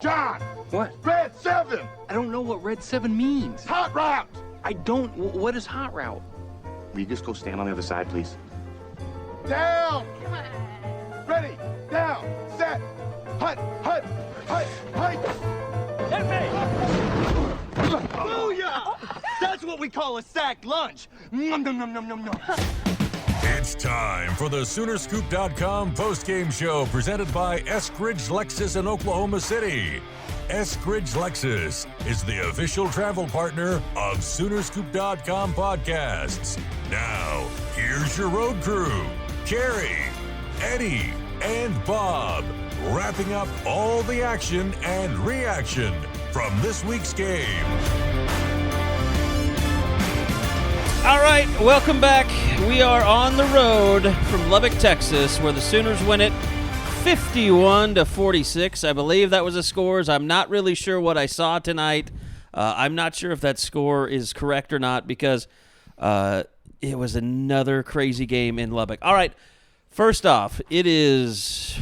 John! What? Red 7! I don't know what Red 7 means. Hot route! I don't. What is hot route? Will you just go stand on the other side, please? Down! Ready, down, set, hut, hut, hut, hut! Hit me! Booyah! That's what we call a sack lunch. Nom, nom, nom, nom, nom, nom. It's time for the Soonerscoop.com postgame show presented by Eskridge Lexus in Oklahoma City. Eskridge Lexus is the official travel partner of Soonerscoop.com podcasts. Now, here's your road crew, Carrie, Eddie, and Bob, wrapping up all the action and reaction from this week's game. All right, welcome back. We are on the road from Lubbock, Texas, where the Sooners win it 51-46. I believe that was the scores. I'm not really sure what I saw tonight. I'm not sure if that score is correct or not because it was another crazy game in Lubbock. All right, first off, it is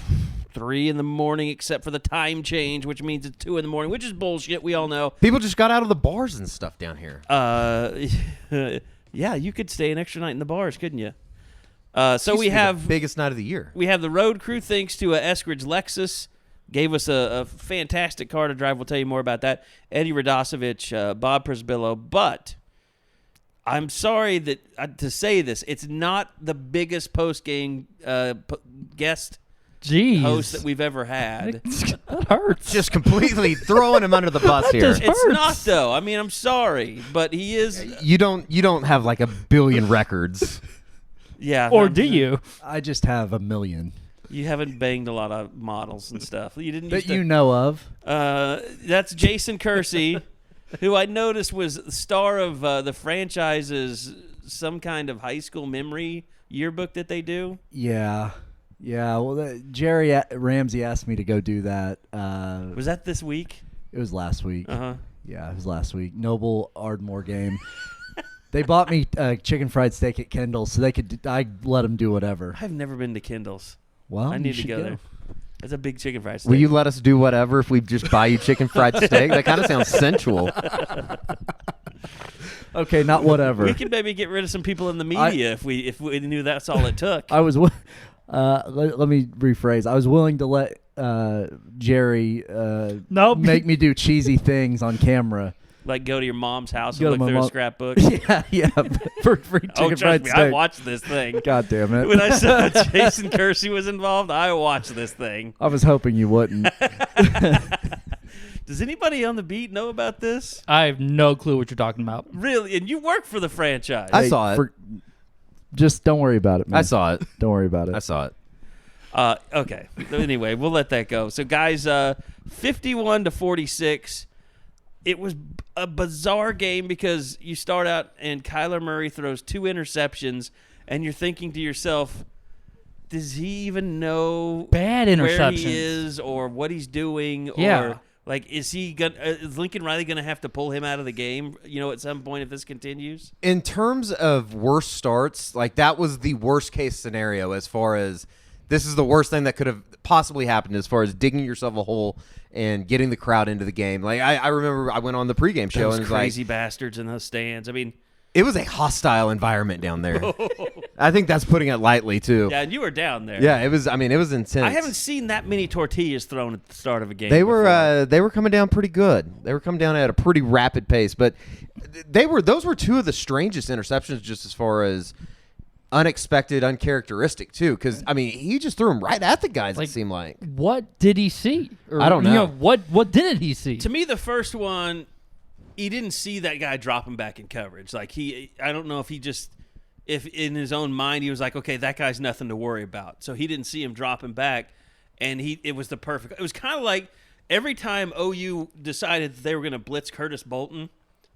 3 in the morning except for the time change, which means it's 2 in the morning, which is bullshit. We all know. People just got out of the bars and stuff down here. Yeah, you could stay an extra night in the bars, couldn't you? So we have the biggest night of the year. We have the road crew, thanks to Eskridge Lexus, gave us a fantastic car to drive. We'll tell you more about that. Eddie Radosevich, Bob Przbillo. But I'm sorry that to say this, it's not the biggest post-game guest host that we've ever had. That hurts. Just completely throwing him under the bus here. It's not, though. I mean, I'm sorry, but he is. You don't have like a billion records. Yeah. Or do you? I just have a million. You haven't banged a lot of models and stuff. You didn't. That you know of. That's Jason Kersey, who I noticed was the star of the franchise's some kind of high school memory yearbook that they do. Yeah. Well, Jerry Ramsey asked me to go do that. Was that this week? It was last week. Uh-huh. Yeah, it was last week. Noble Ardmore game. They bought me chicken fried steak at Kendall's, so I let them do whatever. I've never been to Kendall's. Well, I need to go there. It's a big chicken fried steak. Will you let us do whatever if we just buy you chicken fried steak? That kind of sounds sensual. Okay, not whatever. We could maybe get rid of some people in the media if we knew that's all it took. I was. Let me rephrase. I was willing to let Jerry make me do cheesy things on camera. Like go to your mom's house and look through a scrapbook. Yeah. For free chicken fried steak. I watched this thing. God damn it. When I saw Jason Kersey was involved, I watched this thing. I was hoping you wouldn't. Does anybody on the beat know about this? I have no clue what you're talking about. Really? And you work for the franchise. I saw it. Just don't worry about it, man. I saw it. Don't worry about it. I saw it. Okay. Anyway, we'll let that go. So, guys, 51-46. It was a bizarre game because you start out and Kyler Murray throws 2 interceptions, and you're thinking to yourself, does he even know Bad where interceptions. he is or what he's doing? Yeah. Or, like, is Lincoln Riley going to have to pull him out of the game, at some point if this continues? In terms of worst starts, like that was the worst case scenario as far as this is the worst thing that could have possibly happened as far as digging yourself a hole and getting the crowd into the game. Like I remember I went on the pregame show Those and it was crazy like, bastards in those stands. I mean, it was a hostile environment down there. I think that's putting it lightly too. Yeah, and you were down there. Yeah, it was. I mean, it was intense. I haven't seen that many tortillas thrown at the start of a game. They were coming down pretty good. They were coming down at a pretty rapid pace, but those were 2 of the strangest interceptions just as far as unexpected, uncharacteristic too. Because I mean, he just threw them right at the guys. It seemed like. What did he see? Or, I don't know. What didn't he see? To me, the first one, he didn't see that guy dropping back in coverage. Like I don't know if if in his own mind he was like, okay, that guy's nothing to worry about. So he didn't see him dropping back, and it was the perfect. It was kind of like every time OU decided they were going to blitz Curtis Bolton,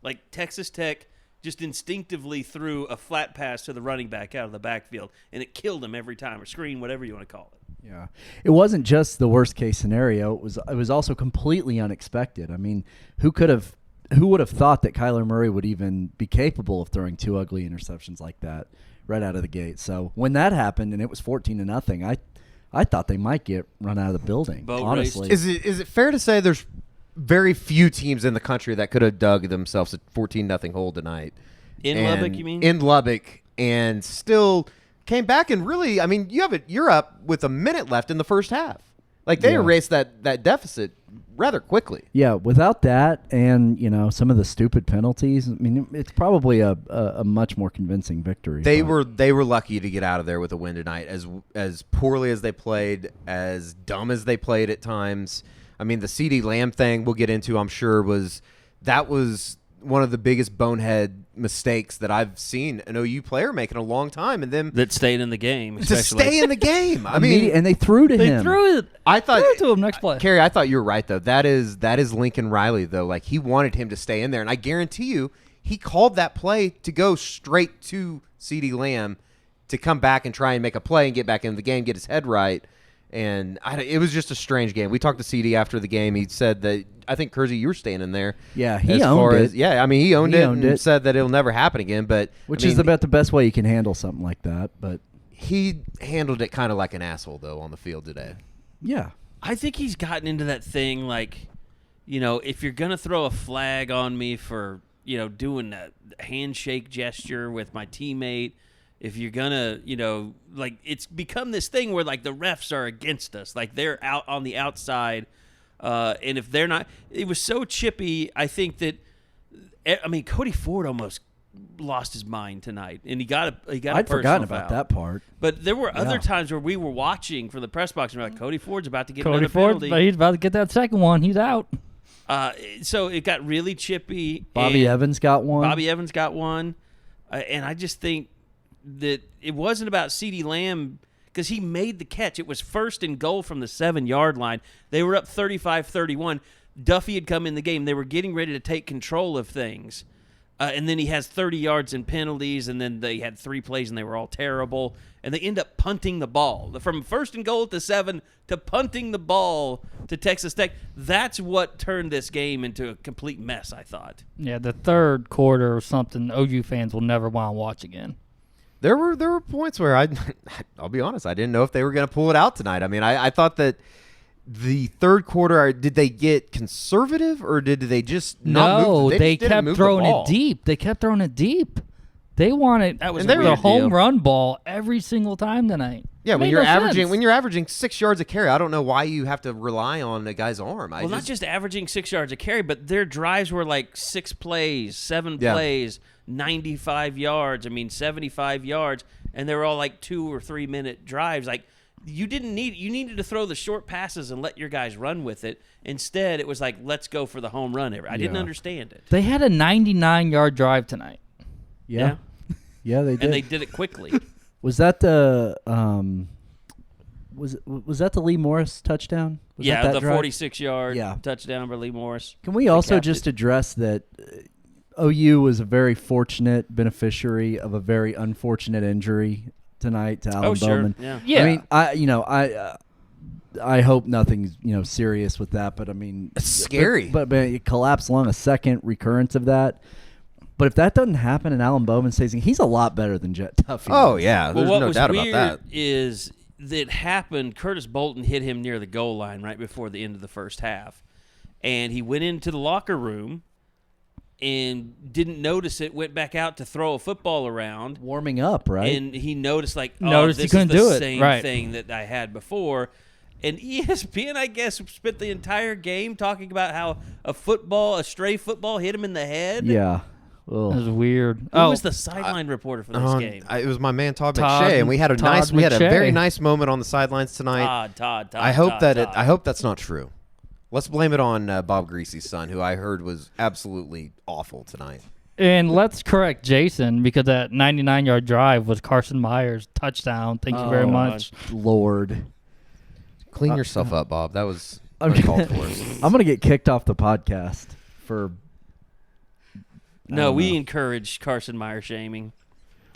like Texas Tech just instinctively threw a flat pass to the running back out of the backfield, and it killed him every time, or screen, whatever you want to call it. Yeah, it wasn't just the worst case scenario. It was also completely unexpected. I mean, who would have thought that Kyler Murray would even be capable of throwing 2 ugly interceptions like that right out of the gate? So when that happened and it was 14-0, I thought they might get run out of the building. Boat honestly, Is it fair to say there's very few teams in the country that could have dug themselves a 14-0 hole tonight. In And Lubbock, you mean? In Lubbock, and still came back and really, I mean, you're up with a minute left in the first half. Like they erased that deficit rather quickly. Yeah, without that and, some of the stupid penalties, I mean, it's probably a much more convincing victory. They were lucky to get out of there with a win tonight. As poorly as they played, as dumb as they played at times. I mean, the CeeDee Lamb thing we'll get into, I'm sure, was one of the biggest bonehead mistakes that I've seen an OU player make in a long time, and them that stayed in the game, to stay in the game. I mean, and they threw to him. Threw it. I thought Threw it to him next play. Kerry, I thought you were right though. That is Lincoln Riley though. Like he wanted him to stay in there, and I guarantee you, he called that play to go straight to CeeDee Lamb to come back and try and make a play and get back into the game, get his head right. And it was just a strange game. We talked to CD after the game. He said that, I think, Kersey, you were staying in there. Yeah, he owned it. Yeah, I mean, he owned it. Said that it'll never happen again. But Which is about the best way you can handle something like that. But he handled it kind of like an asshole, though, on the field today. Yeah. I think he's gotten into that thing like, if you're going to throw a flag on me for, doing a handshake gesture with my teammate, if you're gonna, like it's become this thing where like the refs are against us, like they're out on the outside, and if they're not, it was so chippy. I think that, Cody Ford almost lost his mind tonight, and he got a I'd forgotten about that part. But there were other times where we were watching from the press box, and we're like, Cody Ford's about to get Cody another Ford, penalty. he's about to get that second one. He's out. So it got really chippy. Bobby and Evans got one. And I just think that it wasn't about CeeDee Lamb because he made the catch. It was 1st and goal from the 7-yard line. They were up 35-31. Duffy had come in the game. They were getting ready to take control of things. And then he has 30 yards in penalties, and then they had 3 plays, and they were all terrible. And they end up punting the ball. From 1st and goal to 7 to punting the ball to Texas Tech. That's what turned this game into a complete mess, I thought. Yeah, the third quarter or something OU fans will never want to watch again. There were points where I'll be honest, I didn't know if they were going to pull it out tonight. I mean, I thought that the third quarter, did they get conservative or did they just not move? They kept throwing it deep. They kept throwing it deep. They wanted the home run ball every single time tonight. Yeah, when you're averaging 6 yards a carry, I don't know why you have to rely on a guy's arm. Not just averaging 6 yards a carry, but their drives were like 6 plays, 7 plays, 95 yards. 75 yards, and they were all like 2 or 3 minute drives. Like you needed to throw the short passes and let your guys run with it. Instead, it was like, let's go for the home run. I didn't understand it. They had a 99-yard drive tonight. Yeah. Yeah, they did. And they did it quickly. Was that the was that the Lee Morris touchdown? Was that the drive? 46-yard touchdown by Lee Morris. Can we also just address that OU was a very fortunate beneficiary of a very unfortunate injury tonight to Alan Bowman? Sure. Yeah. I hope nothing's serious with that, but it's scary. But it collapsed lung, a second recurrence of that. But if that doesn't happen and Alan Bowman stays in, he's a lot better than Jet Duffy. Oh, yeah. There's no doubt about that. What was weird is that happened, Curtis Bolton hit him near the goal line right before the end of the first half. And he went into the locker room and didn't notice it, went back out to throw a football around. Warming up, right? And he noticed, this he couldn't is the do it. same thing that I had before. And ESPN, I guess, spent the entire game talking about how a stray football hit him in the head. Yeah. That was weird. Who was the sideline reporter for this game? It was my man Todd McShay, and we had a very nice moment on the sidelines tonight. Todd. I hope that's not true. Let's blame it on Bob Greasy's son, who I heard was absolutely awful tonight. And let's correct Jason because that 99-yard drive was Carson Myers' touchdown. Thank you very much. Lord. Clean yourself up, Bob. That was uncalled for. I'm going to get kicked off the podcast for... No, we encourage Carson Meyer shaming.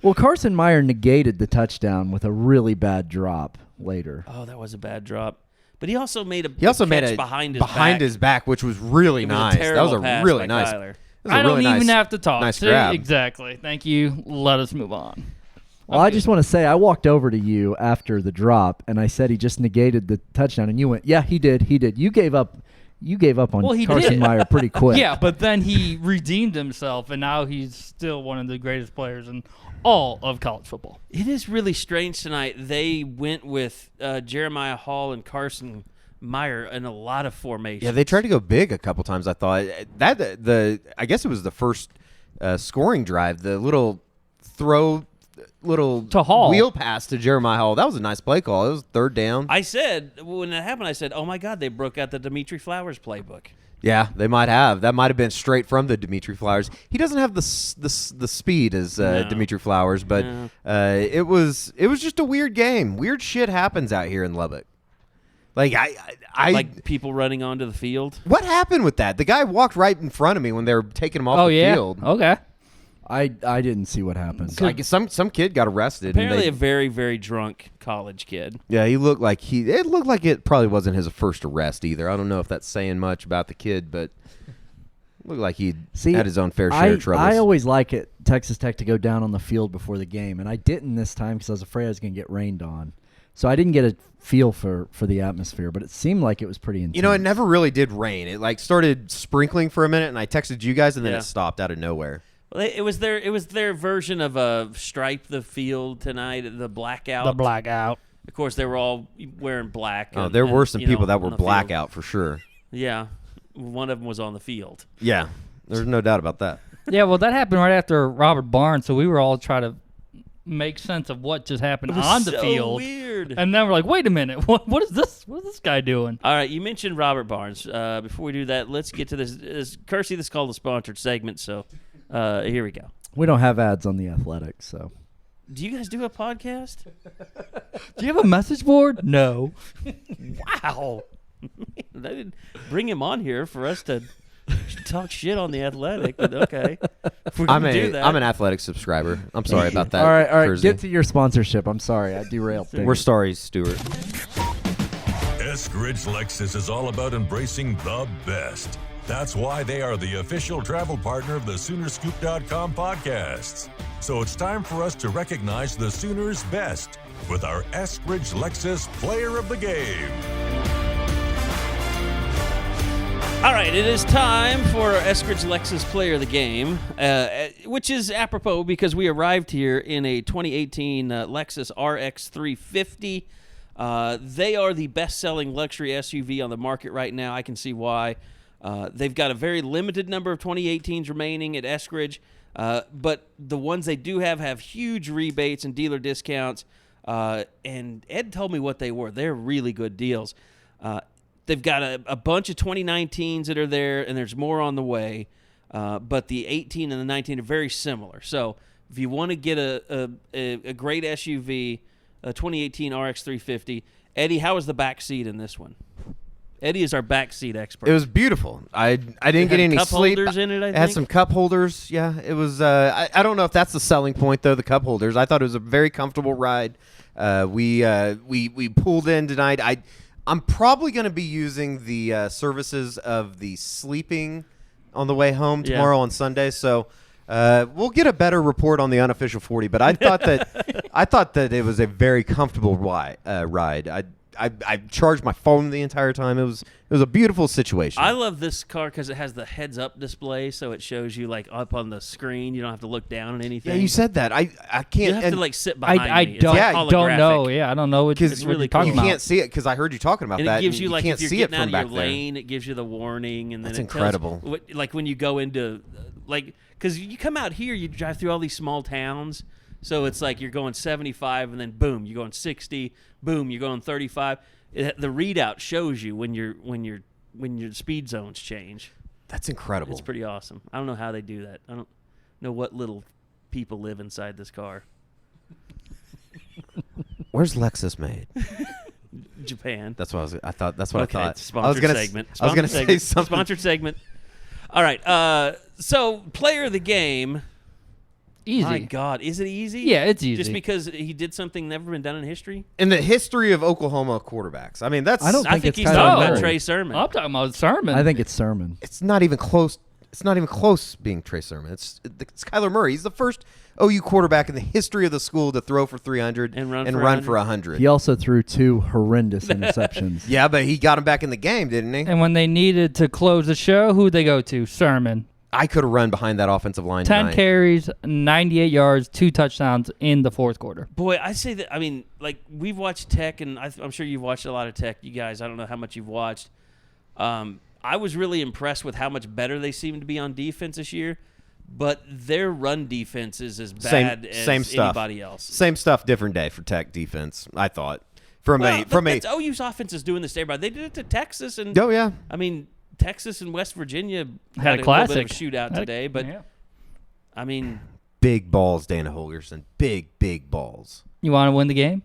Well, Carson Meyer negated the touchdown with a really bad drop later. Oh, that was a bad drop. But he also made a catch behind his back, which was really nice. That was a really nice. I don't even have to talk. Nice grab. Exactly. Thank you. Let us move on. Well, I just want to say I walked over to you after the drop, and I said he just negated the touchdown, and you went, "Yeah, he did. He did." You gave up You gave up on he Carson did. Meyer pretty quick. Yeah, but then he redeemed himself, and now he's still one of the greatest players in all of college football. It is really strange tonight. They went with Jeremiah Hall and Carson Meyer in a lot of formations. Yeah, they tried to go big a couple times. I thought I guess it was the first scoring drive. The little to Hall. wheel pass to Jeremiah Hall. That was a nice play call. It was third down. I said when that happened, I said, "Oh my God, they broke out the Dimitri Flowers playbook." Yeah, they might have. That might have been straight from the Dimitri Flowers. He doesn't have the speed as Dimitri Flowers, but it was just a weird game. Weird shit happens out here in Lubbock. Like I like people running onto the field. What happened with that? The guy walked right in front of me when they were taking him off the field. Okay. I didn't see what happened. I guess some kid got arrested. Apparently, a very, very drunk college kid. Yeah, it looked like it probably wasn't his first arrest either. I don't know if that's saying much about the kid, but it looked like he had his own fair share of troubles. I always like it, Texas Tech, to go down on the field before the game, and I didn't this time because I was afraid I was going to get rained on. So I didn't get a feel for the atmosphere, but it seemed like it was pretty intense. It never really did rain. It started sprinkling for a minute, and I texted you guys, and then it stopped out of nowhere. Well, it was their version of stripe the field tonight, the blackout. The blackout. Of course, they were all wearing black. Oh, there were some people that were blackout for sure. Yeah, one of them was on the field. Yeah, there's no doubt about that. Yeah, well, that happened right after Robert Barnes, so we were all trying to make sense of what just happened on the field. Weird. And then we're like, wait a minute, what is this? What is this guy doing? All right, you mentioned Robert Barnes. Before we do that, let's get to this. Kersey, this is called a sponsored segment, so here we go. We don't have ads on The Athletic, so. Do you guys do a podcast? Do you have a message board? No. Wow. They didn't bring him on here for us to talk shit on The Athletic, but okay. If we're gonna do that. I'm an Athletic subscriber. I'm sorry about that. All right. Kersey. Get to your sponsorship. I'm sorry. I derailed things. We're sorry, Stuart. Eskridge Lexus is all about embracing the best. That's why they are the official travel partner of the Soonerscoop.com podcasts. So it's time for us to recognize the Sooners' best with our Eskridge Lexus Player of the Game. All right, it is time for Eskridge Lexus Player of the Game, which is apropos because we arrived here in a 2018 Lexus RX 350. They are the best-selling luxury SUV on the market right now. I can see why. They've got a very limited number of 2018s remaining at Eskridge, but the ones they do have huge rebates and dealer discounts. And Ed told me what they were. They're really good deals. They've got a bunch of 2019s that are there, and there's more on the way. But the 18 and the 19 are very similar. So if you want to get a great SUV, a 2018 RX 350, Eddie, how was the back seat in this one? Eddie is our back seat expert. It was beautiful. I didn't get any cup sleep. Holders in it, I think? Had some cup holders. Yeah, it was. I don't know if that's the selling point though. The cup holders. I thought it was a very comfortable ride. We pulled in tonight. I'm probably going to be using the services of the sleeping on the way home tomorrow on Sunday. So we'll get a better report on the unofficial 40. But I thought that it was a very comfortable ride. I charged my phone the entire time. It was a beautiful situation. I love this car because it has the heads-up display, so it shows you like up on the screen. You don't have to look down at anything. Yeah, you said that. I can't. You have to like sit behind I me. don't holographic. know. Yeah, I don't know what you're talking about. You can't see it because I heard you talking about and that. It gives you like can't if you're see getting it from out of back your lane, it gives you the warning, and then That's it tells incredible. like when you go into like because you come out here, you drive through all these small towns. So it's like you're going 75, and then boom, you're going 60. Boom, you're going 35. The readout shows you when your speed zones change. That's incredible. It's pretty awesome. I don't know how they do that. I don't know what little people live inside this car. Where's Lexus made? Japan. That's what I thought. That's what I thought. Sponsored segment. I was gonna say something. Sponsored segment. All right. So player of the game. Easy. My God, is it easy? Yeah, it's easy. Just because he did something never been done in history? In the history of Oklahoma quarterbacks. I mean, that's. I don't I think it's he's Kyler talking Murray. about Trey Sermon. I'm talking about Sermon. I think it's Sermon. It's not even close. It's not even close being Trey Sermon. It's Kyler Murray. He's the first OU quarterback in the history of the school to throw for 300 and run for 100. He also threw 2 horrendous interceptions. Yeah, but he got him back in the game, didn't he? And when they needed to close the show, who'd they go to? Sermon. I could have run behind that offensive line 10 tonight. carries, 98 yards, 2 touchdowns in the fourth quarter. Boy, I say that. I mean, like we've watched Tech, and I'm sure you've watched a lot of Tech. You guys, I don't know how much you've watched. I was really impressed with how much better they seem to be on defense this year, but their run defense is as bad as anybody else. Same stuff, different day for Tech defense, I thought. That's OU's offense is doing this to everybody. They did it to Texas, and oh yeah, I mean Texas and West Virginia had a little bit of a classic shootout today, but I mean, big balls, Dana Holgerson, big balls. You want to win the game?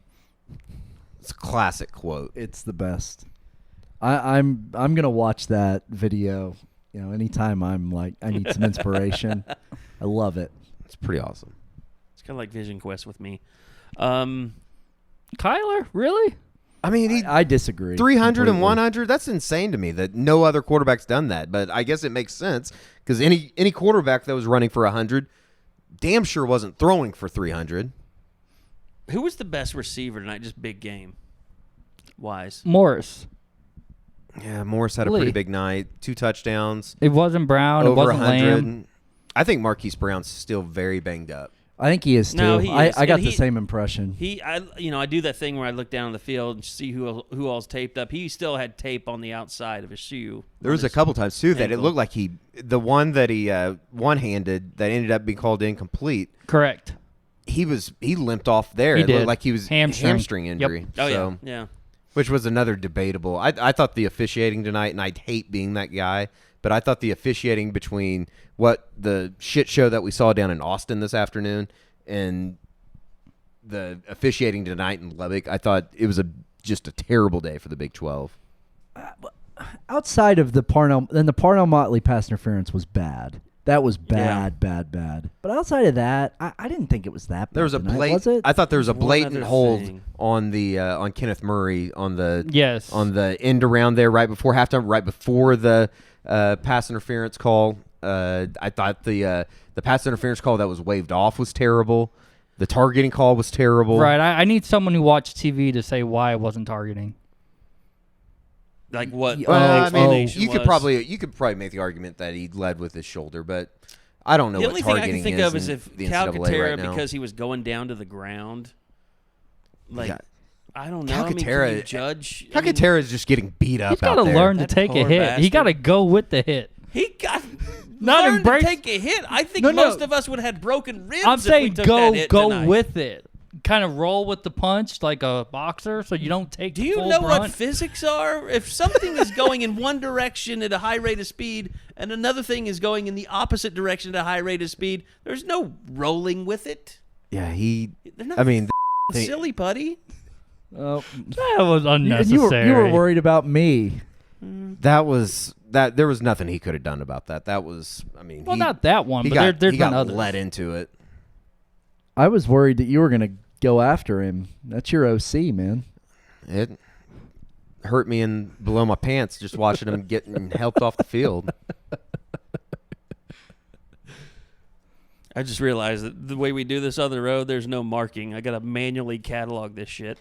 It's a classic quote. It's the best. I'm gonna watch that video. You know, anytime I'm like I need some inspiration. I love it. It's pretty awesome. it's kind of like Vision Quest with me. Kyler, really? I mean, I disagree. 300 and completely. 100. That's insane to me that no other quarterback's done that. But I guess it makes sense because any quarterback that was running for 100, damn sure wasn't throwing for 300. Who was the best receiver tonight? Just big game wise. Morris. Yeah, Morris had a pretty big night. 2 touchdowns. It wasn't Brown. Over It wasn't 100. Lamb. I think Marquise Brown's still very banged up. I think he is too. No, he is. I got And the same impression. I do that thing where I look down the field and see who all's taped up. He still had tape on the outside of his shoe. There was a couple times too that it ankle. looked like the one that he one-handed that ended up being called incomplete. Correct. He limped off there. He It did. looked like he was hamstring injury. Yep. Oh So, yeah. which was another debatable. I thought the officiating tonight, and I'd hate being that guy, but I thought the officiating between what the shit show that we saw down in Austin this afternoon and the officiating tonight in Lubbock, I thought it was just a terrible day for the Big 12. Outside of the Parnell Motley pass interference was bad. That was bad. But outside of that, I didn't think it was that bad. There was a tonight, was it? I thought there was a blatant other hold thing. on the on Kenneth Murray on the Yes. on the end around there right before halftime, right before the pass interference call. I thought the pass interference call that was waved off was terrible. The targeting call was terrible. Right. I need someone who watched TV to say why it wasn't targeting. Like what? Well, I mean, explanation you could was. probably make the argument that he led with his shoulder, but I don't know The what only thing I targeting can think of in is if the NCAA Calcaterra, right now. because he was going down to the ground. Like, Yeah. I don't know. I mean, can Calcaterra- you judge? I mean, Calcaterra is just getting beat up He's got to out there. learn to That take a poor hit. He bastard. got to go with the hit. he got Not learned embrace- to take a hit. I think No. most of us would have had broken ribs. I'm if we saying took go that hit tonight. with it. Kind of roll with the punch like a boxer, so you don't take. Do the you full know brunt. what physics are? If something is going in one direction at a high rate of speed and another thing is going in the opposite direction at a high rate of speed, there's no rolling with it. Yeah, They're not I mean, silly, buddy. That was You unnecessary. were worried about me. there was nothing he could have done about that. That was, I mean, Well, he, not that one, he but got, there's he been got others. led into it. I was worried that you were going to go after him. That's your OC, man. It hurt me below my pants just watching him getting helped off the field. I just realized that the way we do this on the road, there's no marking. I got to manually catalog this shit.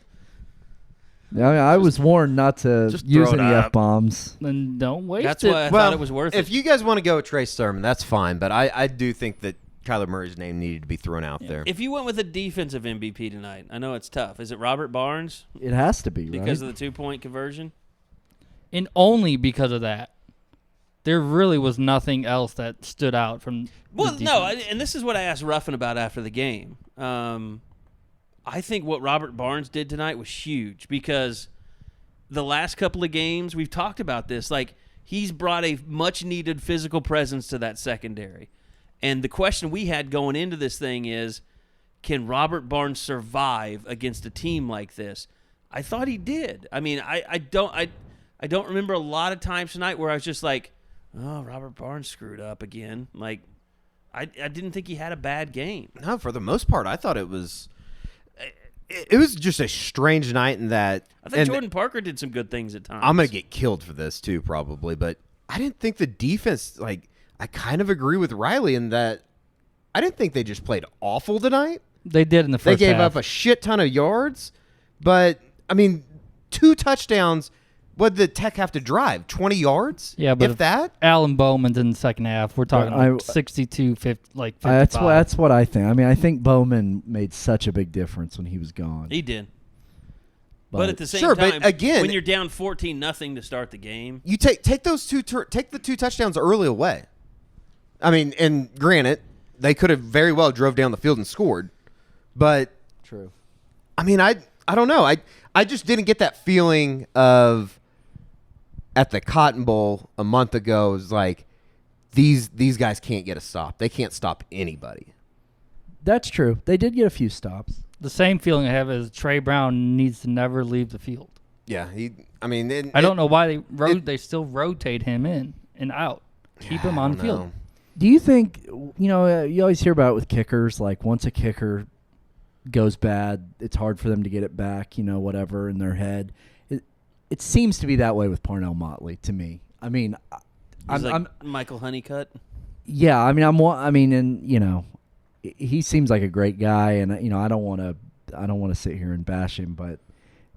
I was warned not to just use throw it any up. F-bombs. Then don't waste That's it. why I thought it was worth if it. you guys want to go with Trey Sermon, that's fine. But I do think that Kyler Murray's name needed to be thrown out there. If you went with a defensive MVP tonight, I know it's tough. Is it Robert Barnes It has to be, right? because of the 2-point conversion? And only because of that. There really was nothing else that stood out from. Well, the no, defense. and this is what I asked Ruffin about after the game. I think what Robert Barnes did tonight was huge because the last couple of games, we've talked about this, like he's brought a much-needed physical presence to that secondary. And the question we had going into this thing is, can Robert Barnes survive against a team like this? I thought he did. I mean, I don't remember a lot of times tonight where I was just like, oh, Robert Barnes screwed up again. Like, I didn't think he had a bad game. No, for the most part, I thought it was just a strange night in that. I think Jordan Parker did some good things at times. I'm going to get killed for this too, probably, but I didn't think the defense, like, I kind of agree with Riley in that I didn't think they just played awful tonight. They did in the first They gave half. up a shit ton of yards, but, I mean, 2 touchdowns. What did the Tech have to drive? 20 yards? Yeah, but if that? Alan Bowman's in the second half. We're talking like 62, 50, like 55. That's what I think. I mean, I think Bowman made such a big difference when he was gone. He did. But at the same sure, time, but again, when you're down 14-0 to start the game, you take those take the 2 touchdowns early away. I mean, and granted, they could have very well drove down the field and scored, but true. I mean, I don't know. I just didn't get that feeling of at the Cotton Bowl a month ago. It was like these guys can't get a stop. They can't stop anybody. That's true. They did get a few stops. The same feeling I have is Trey Brown needs to never leave the field. Yeah, I don't know why they still rotate him in and out. Keep him on the field. Do you think, you always hear about it with kickers, like once a kicker goes bad, it's hard for them to get it back, whatever, in their head. It seems to be that way with Parnell Motley to me. I mean, I'm Michael Honeycutt. Yeah, I mean, he seems like a great guy, and I don't want to sit here and bash him, but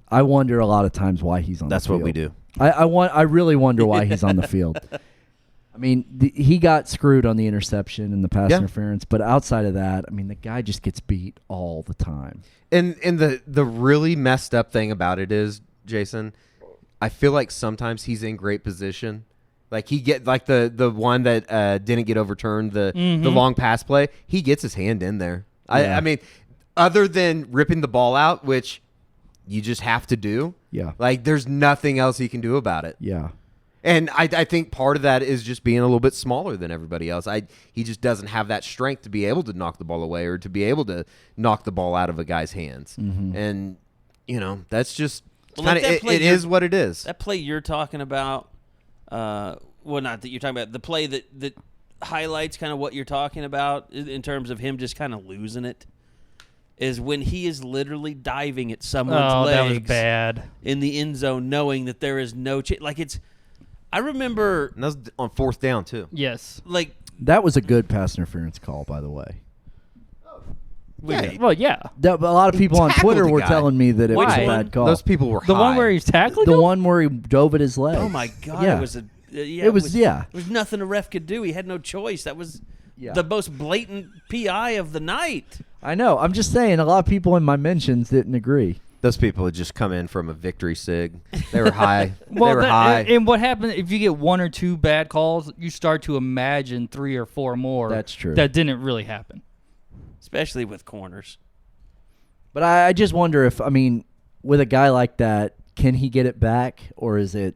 I wonder a lot of times why he's on. That's the field. what we do. I really wonder why he's on the field. I mean, he got screwed on the interception and the pass interference, but outside of that, I mean, the guy just gets beat all the time. And the really messed up thing about it is, Jason, I feel like sometimes he's in great position. Like he get like the one that didn't get overturned, the long pass play. He gets his hand in there. I mean, other than ripping the ball out, which you just have to do. Yeah. Like there's nothing else he can do about it. Yeah. And I think part of that is just being a little bit smaller than everybody else. He just doesn't have that strength to be able to knock the ball away or to be able to knock the ball out of a guy's hands. Mm-hmm. And that's just kind of it is what it is. That play you're talking about. Not that you're talking about, the play that highlights kind of what you're talking about in terms of him just kind of losing it, is when he is literally diving at someone's legs. That was bad. In the end zone, knowing that there is no chance. Like I remember. And that was on 4th down, too. Yes. Like that was a good pass interference call, by the way. Yeah. A lot of people on Twitter were telling me that it was a bad call. Those people were the one where he's tackling the him? one where he dove at his leg. Oh my God! Yeah. It was There was nothing a ref could do. He had no choice. That was the most blatant PI of the night. I know. I'm just saying. A lot of people in my mentions didn't agree. Those people had just come in from a victory sig. They were high. Well, they were high. And what happened if you get 1 or 2 bad calls? You start to imagine 3 or 4 more. That's true. That didn't really happen, especially with corners. But I just wonder if, with a guy like that, can he get it back, or is it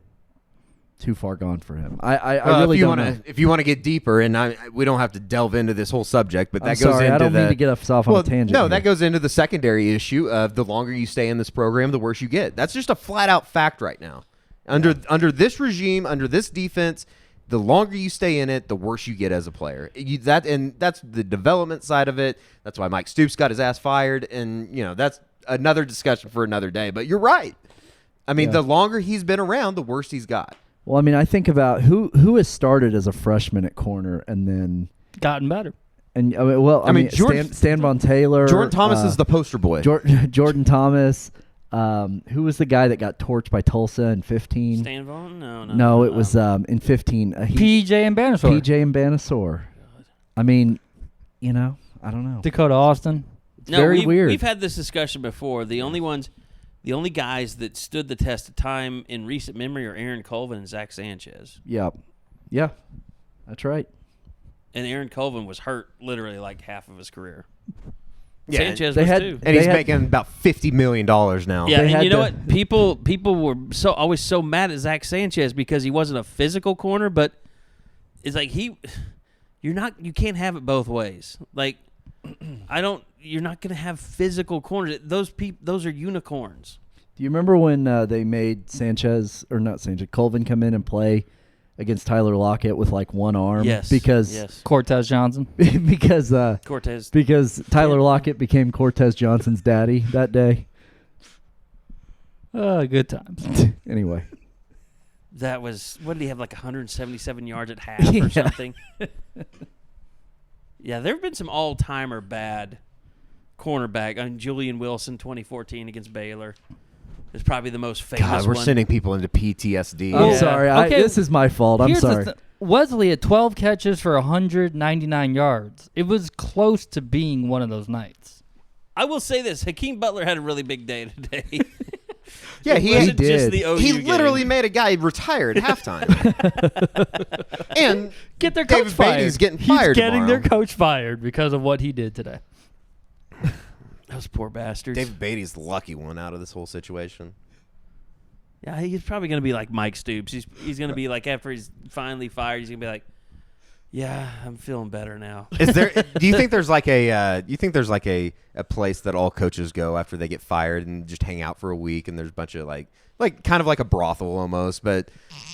too far gone for him? I really don't know. If you want to get deeper, and we don't have to delve into this whole subject, but that goes sorry, into I don't mean to get us off on a tangent. No, here. that goes into the secondary issue of the longer you stay in this program, the worse you get. That's just a flat-out fact right now. Under this regime, under this defense, the longer you stay in it, the worse you get as a player. And that's the development side of it. That's why Mike Stoops got his ass fired, and that's another discussion for another day. But you're right. The longer he's been around, the worse he's got. Well, I think about who has started as a freshman at corner and then gotten better. And Stan Von Taylor, Jordan Thomas is the poster boy. Jordan Thomas. Who was the guy that got torched by Tulsa in 15? Stan Von? No, it was in 15. PJ and Banasaur. PJ and Banasaur. I don't know. Dakota Austin. It's very weird. We've had this discussion before. The only guys that stood the test of time in recent memory are Aaron Colvin and Zach Sanchez. Yep. Yeah. That's right. And Aaron Colvin was hurt literally like half of his career. Yeah, Sanchez was too. And he's making about $50 million now. Yeah, and you know what? People were always so mad at Zach Sanchez because he wasn't a physical corner, but it's like you can't have it both ways. Like you're not going to have physical corners. Those are unicorns. Do you remember when they made Colvin come in and play against Tyler Lockett with like one arm? Yes. Because Cortez Johnson. because Tyler Lockett became Cortez Johnson's daddy that day. Good times. Anyway. That was, what did he have, like 177 yards at half or something? Yeah, there have been some all-timer bad cornerback. I mean, Julian Wilson, 2014 against Baylor, is probably the most famous God, we're one. sending people into PTSD. I'm sorry. This is my fault. I'm sorry. Wesley had 12 catches for 199 yards. It was close to being one of those nights. I will say this. Hakeem Butler had a really big day today. Yeah, he did. Just the OU he literally game. made a guy retire at halftime. And Get their David coach fired. Beatty's getting fired He's getting tomorrow. their coach fired because of what he did today. Those poor bastards. David Beatty's the lucky one out of this whole situation. Yeah, he's probably going to be like Mike Stoops. He's going to be like, after he's finally fired, he's going to be like, yeah, I'm feeling better now. Is there? Do you think there's like a? A place that all coaches go after they get fired and just hang out for a week, and there's a bunch of like kind of like a brothel almost, but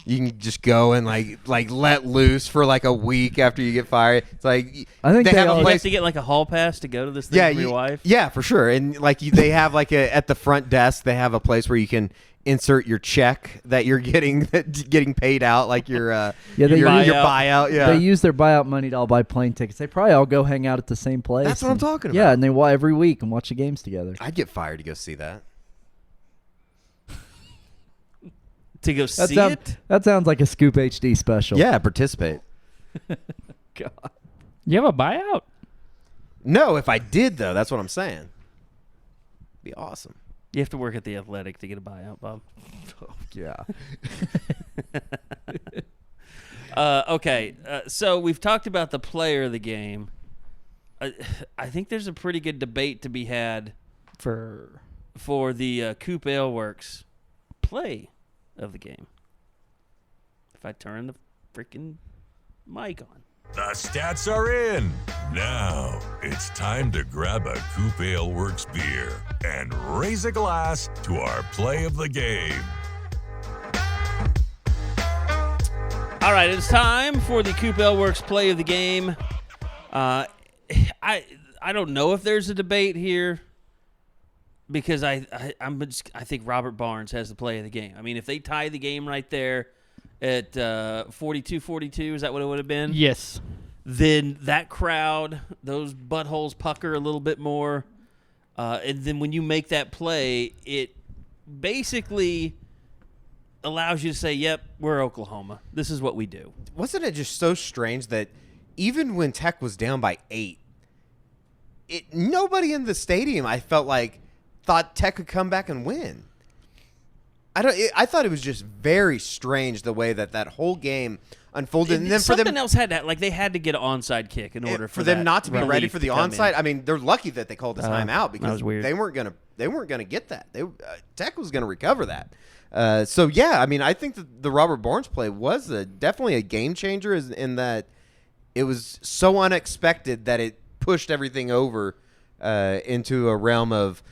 you can just go and like let loose for like a week after you get fired. It's like I think you have to get like a hall pass to go to this thing from your wife. Yeah, for sure. And like they have like at the front desk, they have a place where you can insert your check that you're getting paid out, like your buyout. Yeah, they use their buyout money to all buy plane tickets. They probably all go hang out at the same place. That's what I'm talking about. Yeah, and they every week and watch the games together. I'd get fired to go see that. To go see it? That sounds like a Scoop HD special. Yeah, participate. God, you have a buyout? No, if I did though, that's what I'm saying. Be awesome. You have to work at the Athletic to get a buyout, Bob. Oh, yeah. Okay, so we've talked about the player of the game. I think there's a pretty good debate to be had for the Coop Ale Works play of the game. If I turn the freaking mic on. The stats are in. Now it's time to grab a Coop Ale Works beer and raise a glass to our play of the game. All right, it's time for the Coop Ale Works play of the game. I don't know if there's a debate here because I think Robert Barnes has the play of the game. I mean, if they tie the game right there at 42-42, is that what it would have been? Yes. Then that crowd, those buttholes pucker a little bit more. And then when you make that play, it basically allows you to say, yep, we're Oklahoma. This is what we do. Wasn't it just so strange that even when Tech was down by 8, nobody in the stadium, I felt like, thought Tech could come back and win. I thought it was just very strange the way that whole game unfolded. And then something else had that, like they had to get an onside kick in order for them not to be ready for the onside. I mean, they're lucky that they called the timeout because they weren't gonna get that. Tech was gonna recover that. So yeah, I mean, I think that the Robert Barnes play was definitely a game changer in that it was so unexpected that it pushed everything over into a realm of.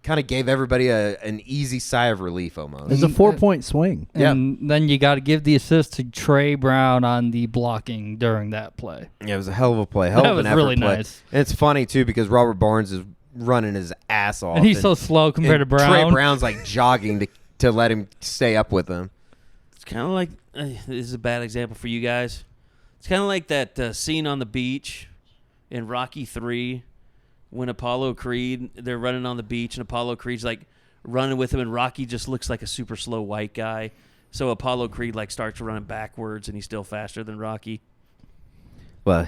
Kind of gave everybody an easy sigh of relief almost. It's a 4-point swing. And then you got to give the assist to Trey Brown on the blocking during that play. Yeah, it was a hell of a play. Hell of an effort really play. Nice. And it's funny, too, because Robert Barnes is running his ass off. And he's so slow compared to Brown. Trey Brown's like jogging to let him stay up with him. It's kind of like, this is a bad example for you guys. It's kind of like that scene on the beach in Rocky 3. When Apollo Creed, they're running on the beach, and Apollo Creed's like running with him, and Rocky just looks like a super slow white guy. So Apollo Creed like starts running backwards, and he's still faster than Rocky. Well, I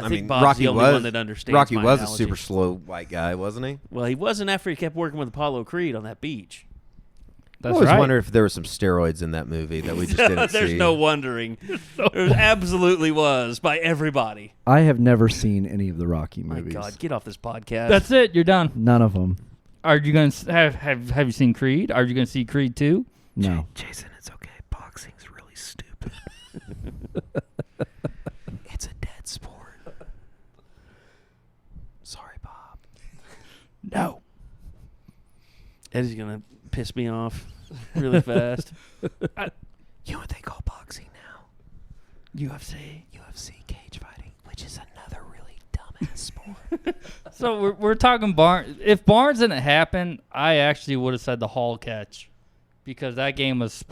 think Bob's the only one that understands. Rocky was analogy. a super slow white guy, wasn't he? Well, he wasn't after he kept working with Apollo Creed on that beach. I always wonder if there were some steroids in that movie that we just didn't see. There's no wondering. There absolutely was by everybody. I have never seen any of the Rocky movies. My God, get off this podcast. That's it. You're done. None of them. Are you going to have you seen Creed? Are you going to see Creed 2? No. Jason, it's okay. Boxing's really stupid. It's a dead sport. Sorry, Bob. No. Eddie's going to piss me off really fast. You know what they call boxing now? UFC cage fighting, which is another really dumbass sport. So we're talking Barnes. If Barnes didn't happen, I actually would have said the Hall catch because that game was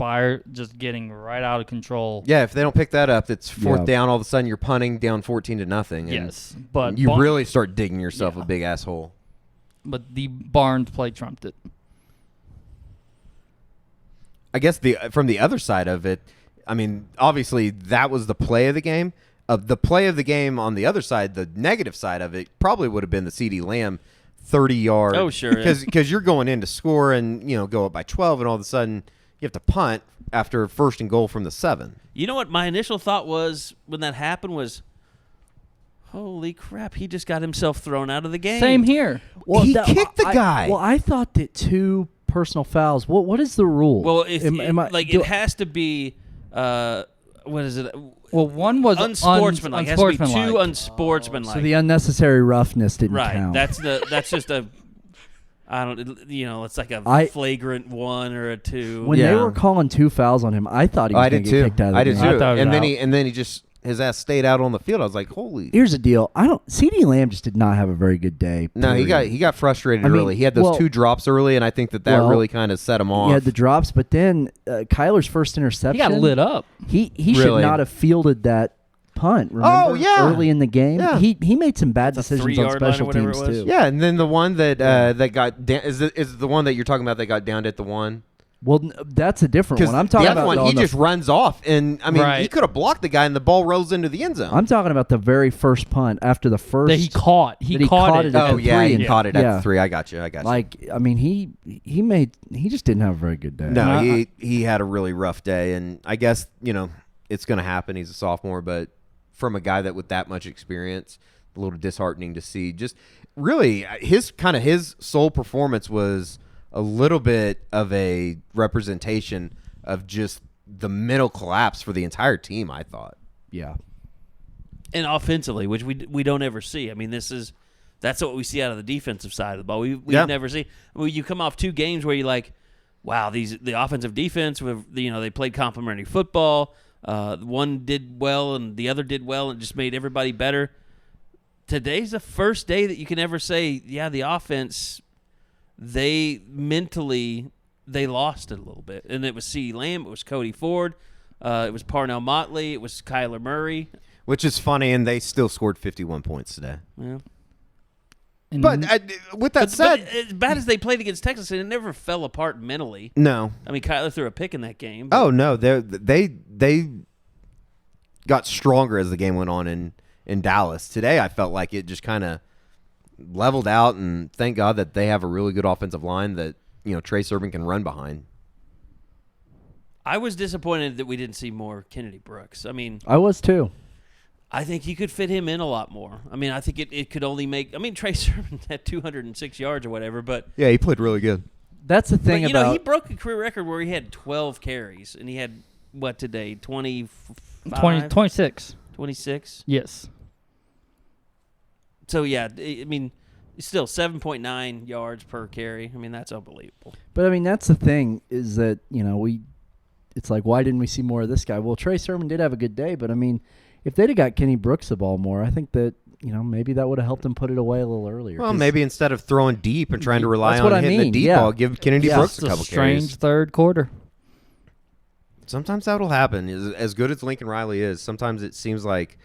just getting right out of control. Yeah, if they don't pick that up, it's fourth down. All of a sudden, you're punting down 14-0. Yes, but you really start digging yourself a big asshole. But the Barnes play trumped it. I guess from the other side of it, I mean, obviously that was the play of the game. The play of the game on the other side, the negative side of it, probably would have been the CeeDee Lamb 30-yard. Oh, sure. Because you're going in to score and, go up by 12, and all of a sudden you have to punt after 1st and goal from the 7. You know what my initial thought was when that happened was, holy crap, he just got himself thrown out of the game. Same here. Well, he kicked the guy. Well, I thought that 2 personal fouls. What is the rule? Well, it has to be, what is it? Well, one was unsportsmanlike. It has to be 2 unsportsmanlike. So the unnecessary roughness didn't count. That's just a. I don't. It's like a flagrant 1 or a 2. When they were calling 2 fouls on him, I thought he was going to get kicked out of the game. I did too. And then he just. His ass stayed out on the field. I was like, holy. Here's the deal. CeeDee Lamb just did not have a very good day. No, he got frustrated early. He had those 2 drops early, and I think that really kind of set him off. He had the drops, but then Kyler's first interception. He got lit up. He should not have fielded that punt. Remember? Early in the game. Yeah. He made some bad decisions on special teams too. Yeah, and then the one that got is the one that you're talking about that got downed at the 1. Well, that's a different one. I'm talking about the other one. He just runs off, and I mean, he could have blocked the guy, and the ball rolls into the end zone. I'm talking about the very first punt after the first that he caught. He caught it. Oh yeah, he caught it at the 3. I got you. Like, I mean, he just didn't have a very good day. No, he had a really rough day, and I guess it's going to happen. He's a sophomore, but from a guy with that much experience, a little disheartening to see. Just really, his sole performance was a little bit of a representation of just the mental collapse for the entire team, I thought. Yeah. And offensively, which we don't ever see. I mean, that's what we see out of the defensive side of the ball. We never see. You come off 2 games where you're like, wow, the offensive defense, they played complementary football. One did well and the other did well and just made everybody better. Today's the first day that you can ever say, yeah, the offense – they lost it a little bit. And it was CeeDee Lamb, it was Cody Ford, it was Parnell Motley, it was Kyler Murray. Which is funny, and they still scored 51 points today. Yeah. But with that said... But as bad as they played against Texas, it never fell apart mentally. No. I mean, Kyler threw a pick in that game. Oh, no. They got stronger as the game went on in Dallas. Today, I felt like it just kind of leveled out, and thank God that they have a really good offensive line that Trey Sermon can run behind. I was disappointed that we didn't see more Kennedy Brooks. I mean, I was too. I think he could fit him in a lot more. I mean, I think it could only make. I mean, Trey Sermon had 206 yards or whatever, but yeah, he played really good. That's the thing about he broke a career record where he had 12 carries, and he had what today 26. 26. Yes. So, yeah, I mean, still 7.9 yards per carry. I mean, that's unbelievable. But, I mean, that's the thing is that, it's like, why didn't we see more of this guy? Well, Trey Sermon did have a good day, but, I mean, if they'd have got Kenny Brooks the ball more, I think that, maybe that would have helped him put it away a little earlier. Well, maybe instead of throwing deep and trying to rely on hitting the deep ball, give Kennedy Brooks a couple carries. Strange third quarter. Sometimes that'll happen. As good as Lincoln Riley is, sometimes it seems like,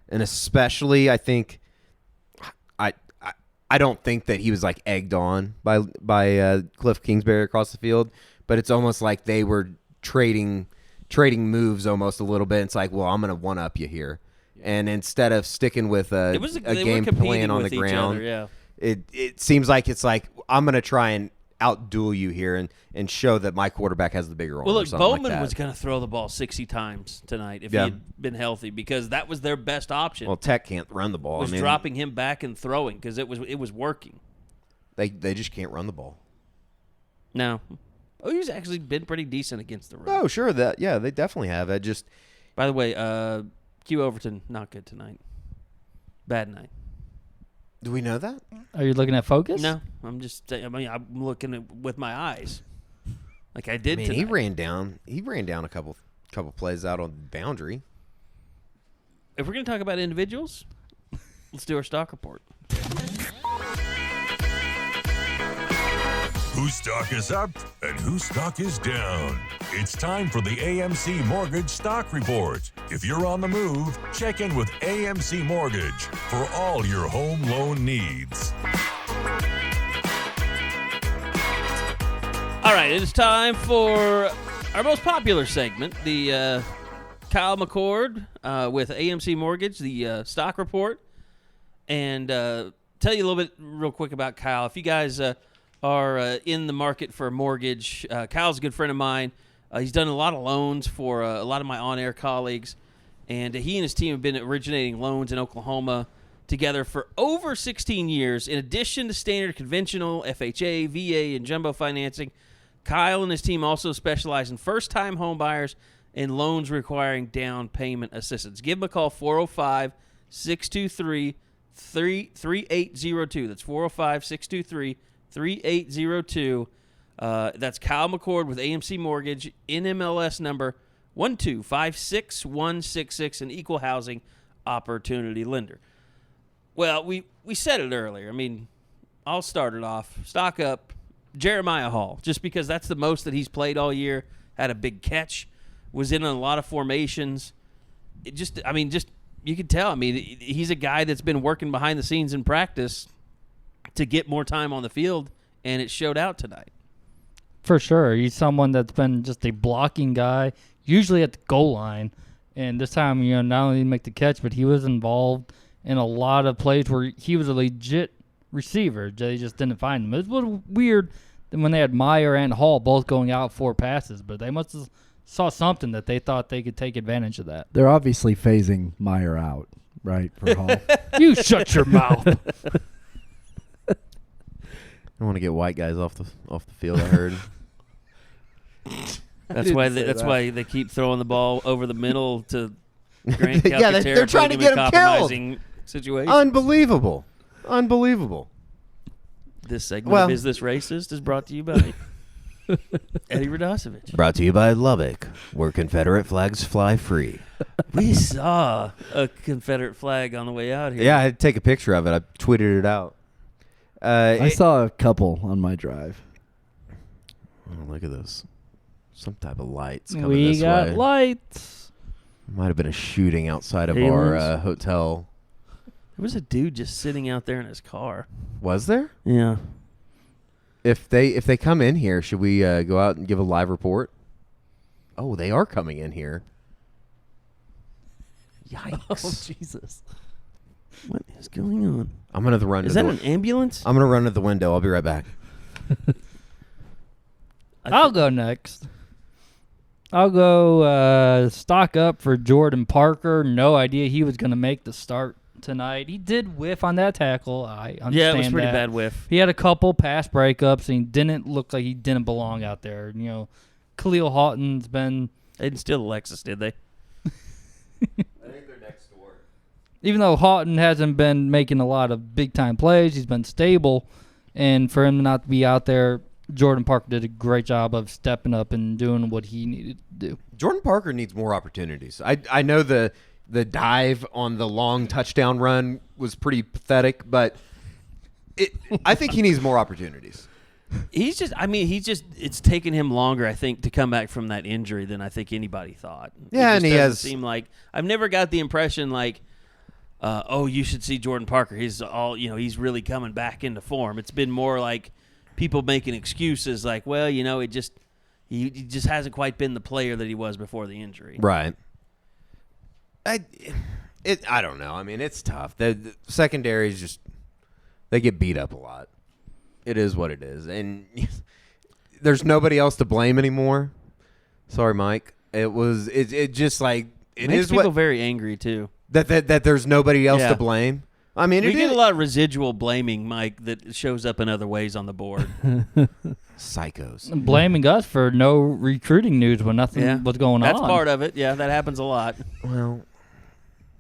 and especially I think, I don't think that he was like egged on by Cliff Kingsbury across the field, but it's almost like they were trading moves almost a little bit. It's like, well, I'm going to one up you here, and instead of sticking with a game plan on the ground, it seems like it's like I'm going to try and outduel you here and show that my quarterback has the bigger arm. Well, look, Bowman like was going to throw the ball 60 times tonight if he had been healthy because that was their best option. Well, Tech can't run the ball. Was dropping him back and throwing because it was working. They just can't run the ball. No. He's actually been pretty decent against the run. Oh, sure. They definitely have. By the way, Q Overton, not good tonight. Bad night. Do we know that? Are you looking at focus? No, I'm looking at with my eyes, like I did. He ran down a couple plays out on the boundary. If we're going to talk about individuals, let's do our stock report. Whose stock is up and whose stock is down? It's time for the AMC Mortgage Stock Report. If you're on the move, check in with AMC Mortgage for all your home loan needs. All right, it is time for our most popular segment, the Kyle McCord with AMC Mortgage, the stock report. And tell you a little bit real quick about Kyle. If you guys are in the market for a mortgage, Kyle's a good friend of mine. He's done a lot of loans for a lot of my on-air colleagues. And he and his team have been originating loans in Oklahoma together for over 16 years. In addition to standard conventional, FHA, VA, and jumbo financing, Kyle and his team also specialize in first-time home buyers and loans requiring down payment assistance. Give them a call, 405-623-3802. That's 405-623-3802. That's Kyle McCord with AMC Mortgage, NMLS number 1256166, an equal housing opportunity lender. Well, we said it earlier. I mean, I'll start it off. Stock up. Jeremiah Hall, just because that's the most that he's played all year, had a big catch, was in a lot of formations. You can tell. I mean, he's a guy that's been working behind the scenes in practice to get more time on the field, and it showed out tonight. For sure. He's someone that's been just a blocking guy, usually at the goal line. And this time, not only did he make the catch, but he was involved in a lot of plays where he was a legit receiver. They just didn't find him. It was a little weird when they had Meyer and Hall both going out 4 passes, but they must have saw something that they thought they could take advantage of that. They're obviously phasing Meyer out, right, for Hall. You shut your mouth. I want to get white guys off the field, I heard. That's why they keep throwing the ball over the middle to Grant Calcaterra. Yeah, they're trying to get him killed. Situation. Unbelievable. This segment of Is This Racist is brought to you by Eddie Radosevich. Brought to you by Lubbock, where Confederate flags fly free. We saw a Confederate flag on the way out here. Yeah, I had to take a picture of it. I tweeted it out. I saw a couple on my drive. Oh, look at this. Some type of lights coming we this way. got lights. Might have been a shooting outside of our hotel. There was a dude just sitting out there in his car. Was there? Yeah. If they come in here, should we go out and give a live report? Oh, they are coming in here. Yikes. Oh, Jesus. What is going on? I'm going to run. Is that an ambulance? I'm going to run to the window. I'll be right back. I'll go next. I'll go stock up for Jordan Parker. No idea he was going to make the start tonight. He did whiff on that tackle. I understand. Yeah, it was pretty bad whiff. He had a couple pass breakups, and he didn't look like he didn't belong out there. Khalil Houghton's been... They didn't steal the Lexus, did they? I think they're next door. Even though Houghton hasn't been making a lot of big-time plays, he's been stable. And for him not to be out there, Jordan Parker did a great job of stepping up and doing what he needed to do. Jordan Parker needs more opportunities. I know the dive on the long touchdown run was pretty pathetic, but I think he needs more opportunities. It's taken him longer, I think, to come back from that injury than I think anybody thought. Yeah, and he has seem like I've never got the impression you should see Jordan Parker. He's he's really coming back into form. It's been more like people making excuses, like, well, he just hasn't quite been the player that he was before the injury. Right. I don't know. I mean, it's tough. The secondary is just they get beat up a lot. It is what it is, and there's nobody else to blame anymore. Sorry, Mike. It just like it makes is people what, very angry too. That there's nobody else to blame. I mean, we get a lot of residual blaming, Mike, that shows up in other ways on the board. Psychos. Blaming us for no recruiting news when nothing was going on. That's part of it. Yeah, that happens a lot. Well,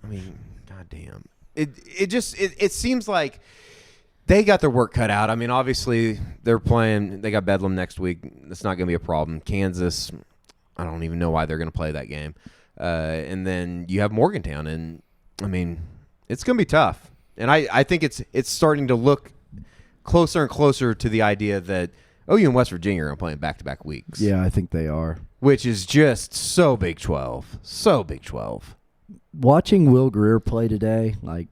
I mean, goddamn. It seems like they got their work cut out. I mean, obviously, they're playing. They got Bedlam next week. That's not going to be a problem. Kansas, I don't even know why they're going to play that game. And then you have Morgantown, and I mean, it's going to be tough. And I think it's starting to look closer and closer to the idea that OU and West Virginia are playing back-to-back weeks. Yeah, I think they are. Which is just so Big 12. So Big 12. Watching Will Greer play today, like,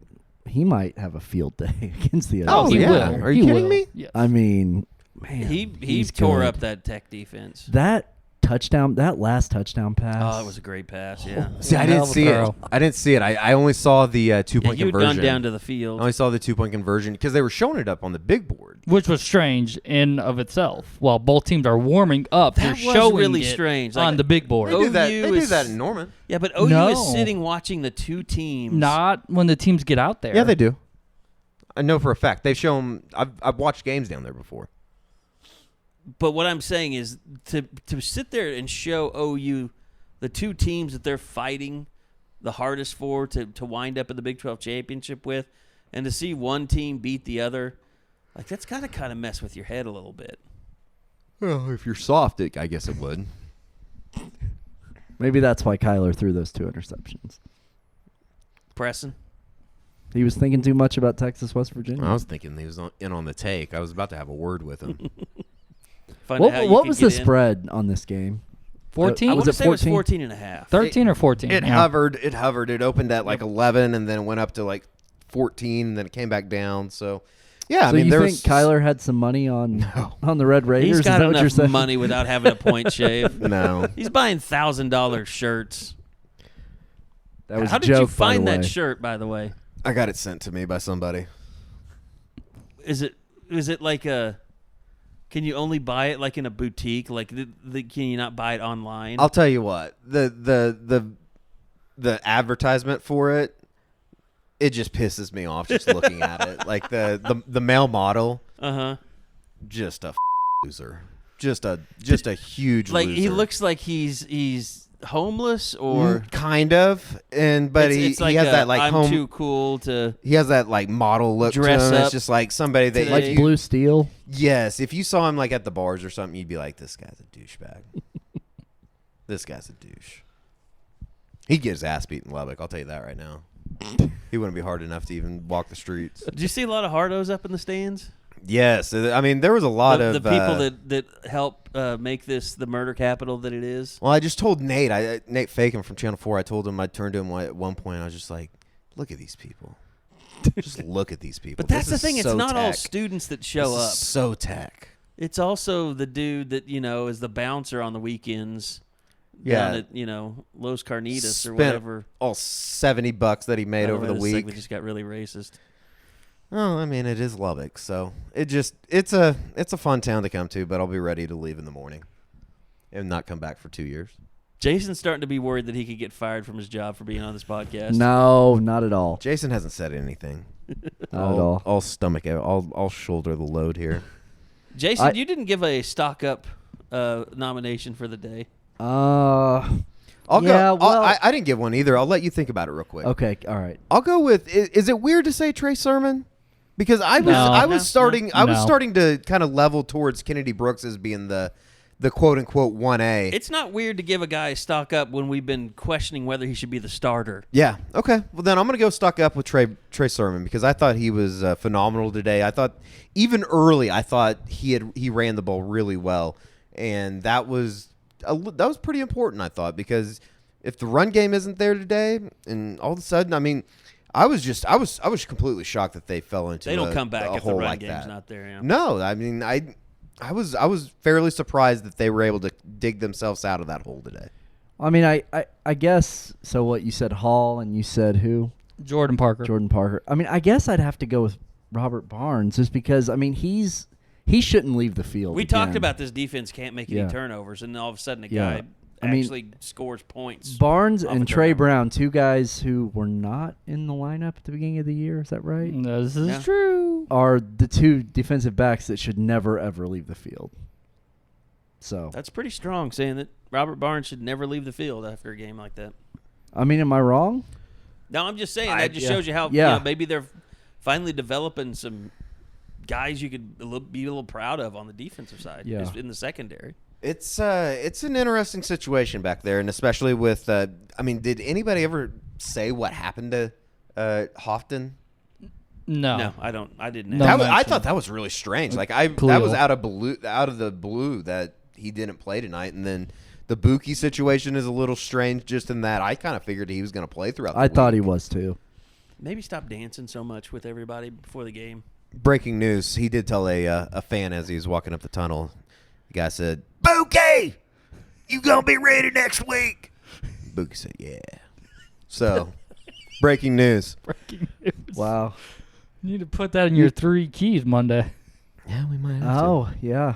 he might have a field day against the Oh, other he yeah. will. Are you He kidding will. me? Yes. I mean, man. He he's tore good. up that Tech defense. That touchdown, that last touchdown pass. Oh, it was a great pass. Yeah. See, I Hell didn't of a see it. throw. I didn't see it. I only saw the Yeah, two-point you'd conversion. gone down to the I field. only saw the two-point conversion because they were showing it up on the big board. Which was strange in of itself. While both teams are warming up, That they're was showing really it strange. on Like, the big board. They do that. OU They do is- that in Norman. Yeah, but OU No. is sitting watching the two teams. Not when the teams get out there. Yeah, they do. I know for a fact. They've shown. I've watched games down there before. But what I'm saying is to sit there and show OU the two teams that they're fighting the hardest for to wind up in the Big 12 championship with, and to see one team beat the other, like that's got to kind of mess with your head a little bit. Well, if you're soft, I guess it would. Maybe that's why Kyler threw those 2 interceptions. Preston? He was thinking too much about Texas, West Virginia. I was thinking he was in on the take. I was about to have a word with him. Find out how you What could was get the in. spread on this game? 14? I Was want to it say it was 14? 14 and a half. 13 or 14? It Yeah. hovered. It hovered. It opened at like 11, and then it went up to like 14, and then it came back down. So, yeah, I So mean, you there's think Kyler had some money on the Red Raiders? He's Is got that what you're enough saying? money without having a point shave. No. He's buying $1,000 shirts. That was How a did joke, you by find the that way. shirt, by the way? I got it sent to me by somebody. Is it like a? Can you only buy it like in a boutique? Like, can you not buy it online? I'll tell you what. The advertisement for it, it just pisses me off just looking at it. Like the male model, just a loser. Just a huge like loser. he looks like he's homeless or kind of, but it's he has that like I'm home. too cool to. He has that like model look Dress to him. up It's just like somebody that today. Like Blue Steel? Yes, if you saw him like at the bars or something, you'd be like, "This guy's a douchebag. This guy's a douche." He'd get his ass beat in Lubbock. I'll tell you that right now. He wouldn't be hard enough to even walk the streets. Did you see a lot of hardos up in the stands? Yes, I mean there was a lot the of people that help make this the murder capital that it is. Well, I just told Nate, Nate Fagan from Channel 4. I told him, I turned to him at one point. I was just like, "Look at these people. Just look at these people." But that's the This is thing; it's so not all tech. students that show This up. is so tech. It's also the dude that is the bouncer on the weekends. Yeah. Down at Los Carnitas or Spent whatever. all $70 that he made By over way, the this week. segment just got really racist. Oh, I mean, it is Lubbock, so it's a fun town to come to, but I'll be ready to leave in the morning and not come back for 2 years. Jason's starting to be worried that he could get fired from his job for being on this podcast. No, not at all. Jason hasn't said anything. Not at all. I'll stomach it. I'll shoulder the load here. Jason, you didn't give a stock up nomination for the day. I'll yeah, go. well- I didn't give one either. I'll let you think about it real quick. Okay, all right. I'll go with. Is it weird to say Trey Sermon? Because I was starting to kind of level towards Kennedy Brooks as being the quote unquote 1A. It's not weird to give a guy a stock up when we've been questioning whether he should be the starter. Yeah. Okay. Well, then I'm going to go stock up with Trey Sermon because I thought he was phenomenal today. I thought even early, I thought he ran the ball really well, and that was pretty important. I thought because if the run game isn't there today, and all of a sudden, I mean, I was completely shocked that they fell into. They don't come back a if the hole run like game's that. not there. Yeah. No, I mean I was fairly surprised that they were able to dig themselves out of that hole today. I mean, I guess, so what, you said Hall and you said who? Jordan Parker. Jordan Parker. I mean, I guess I'd have to go with Robert Barnes just because, I mean, he shouldn't leave the field. We again. talked about this defense can't make any Yeah. turnovers, and all of a sudden a Yeah. guy I mean, actually scores points. Barnes off and a Trey turnover. Brown, two guys who were not in the lineup at the beginning of the year. Is that right? This is Yeah. true. Are the two defensive backs that should never, ever leave the field. So, That's pretty strong, saying that Robert Barnes should never leave the field after a game like that. I mean, am I wrong? No, I'm just saying that just yeah. shows you how Yeah. maybe they're finally developing some guys you could be a little proud of on the defensive side, Yeah. just in the secondary. It's an interesting situation back there, and especially with I mean, did anybody ever say what happened to Houghton? No. I don't. I didn't. No. ask. I thought that was really strange. Like that was out of the blue that he didn't play tonight, and then the Buki situation is a little strange. Just in that, I kind of figured he was going to play throughout. I thought he was too. Maybe stop dancing so much with everybody before the game. Breaking news: he did tell a fan as he was walking up the tunnel. The guy said, "Buki, you gonna be ready next week?" Buki said, "Yeah." So, breaking news. Breaking news. Wow. You need to put that in your 3 keys Monday. Yeah, we might have to. Oh, yeah.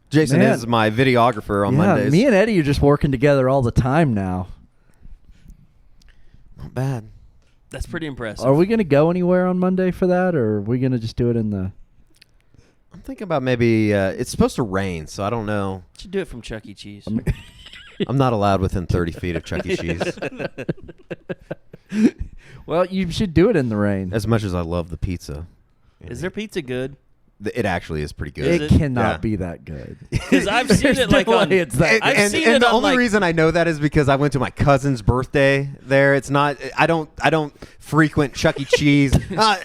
Jason Man. is my videographer on Yeah, Mondays. me and Eddie are just working together all the time now. Not bad. That's pretty impressive. Are we going to go anywhere on Monday for that, or are we going to just do it in the... I'm thinking about maybe it's supposed to rain, so I don't know. You should do it from Chuck E. Cheese. I'm not allowed within 30 feet of Chuck E. Cheese. Well, you should do it in the rain. As much as I love the pizza. Is their pizza good? It actually is pretty good. It it? cannot Yeah. be that good. Because I've seen There's it like no on. way it's that. I've seen and it the on only like, reason I know that is because I went to my cousin's birthday there. It's not. I don't frequent Chuck E. Cheese.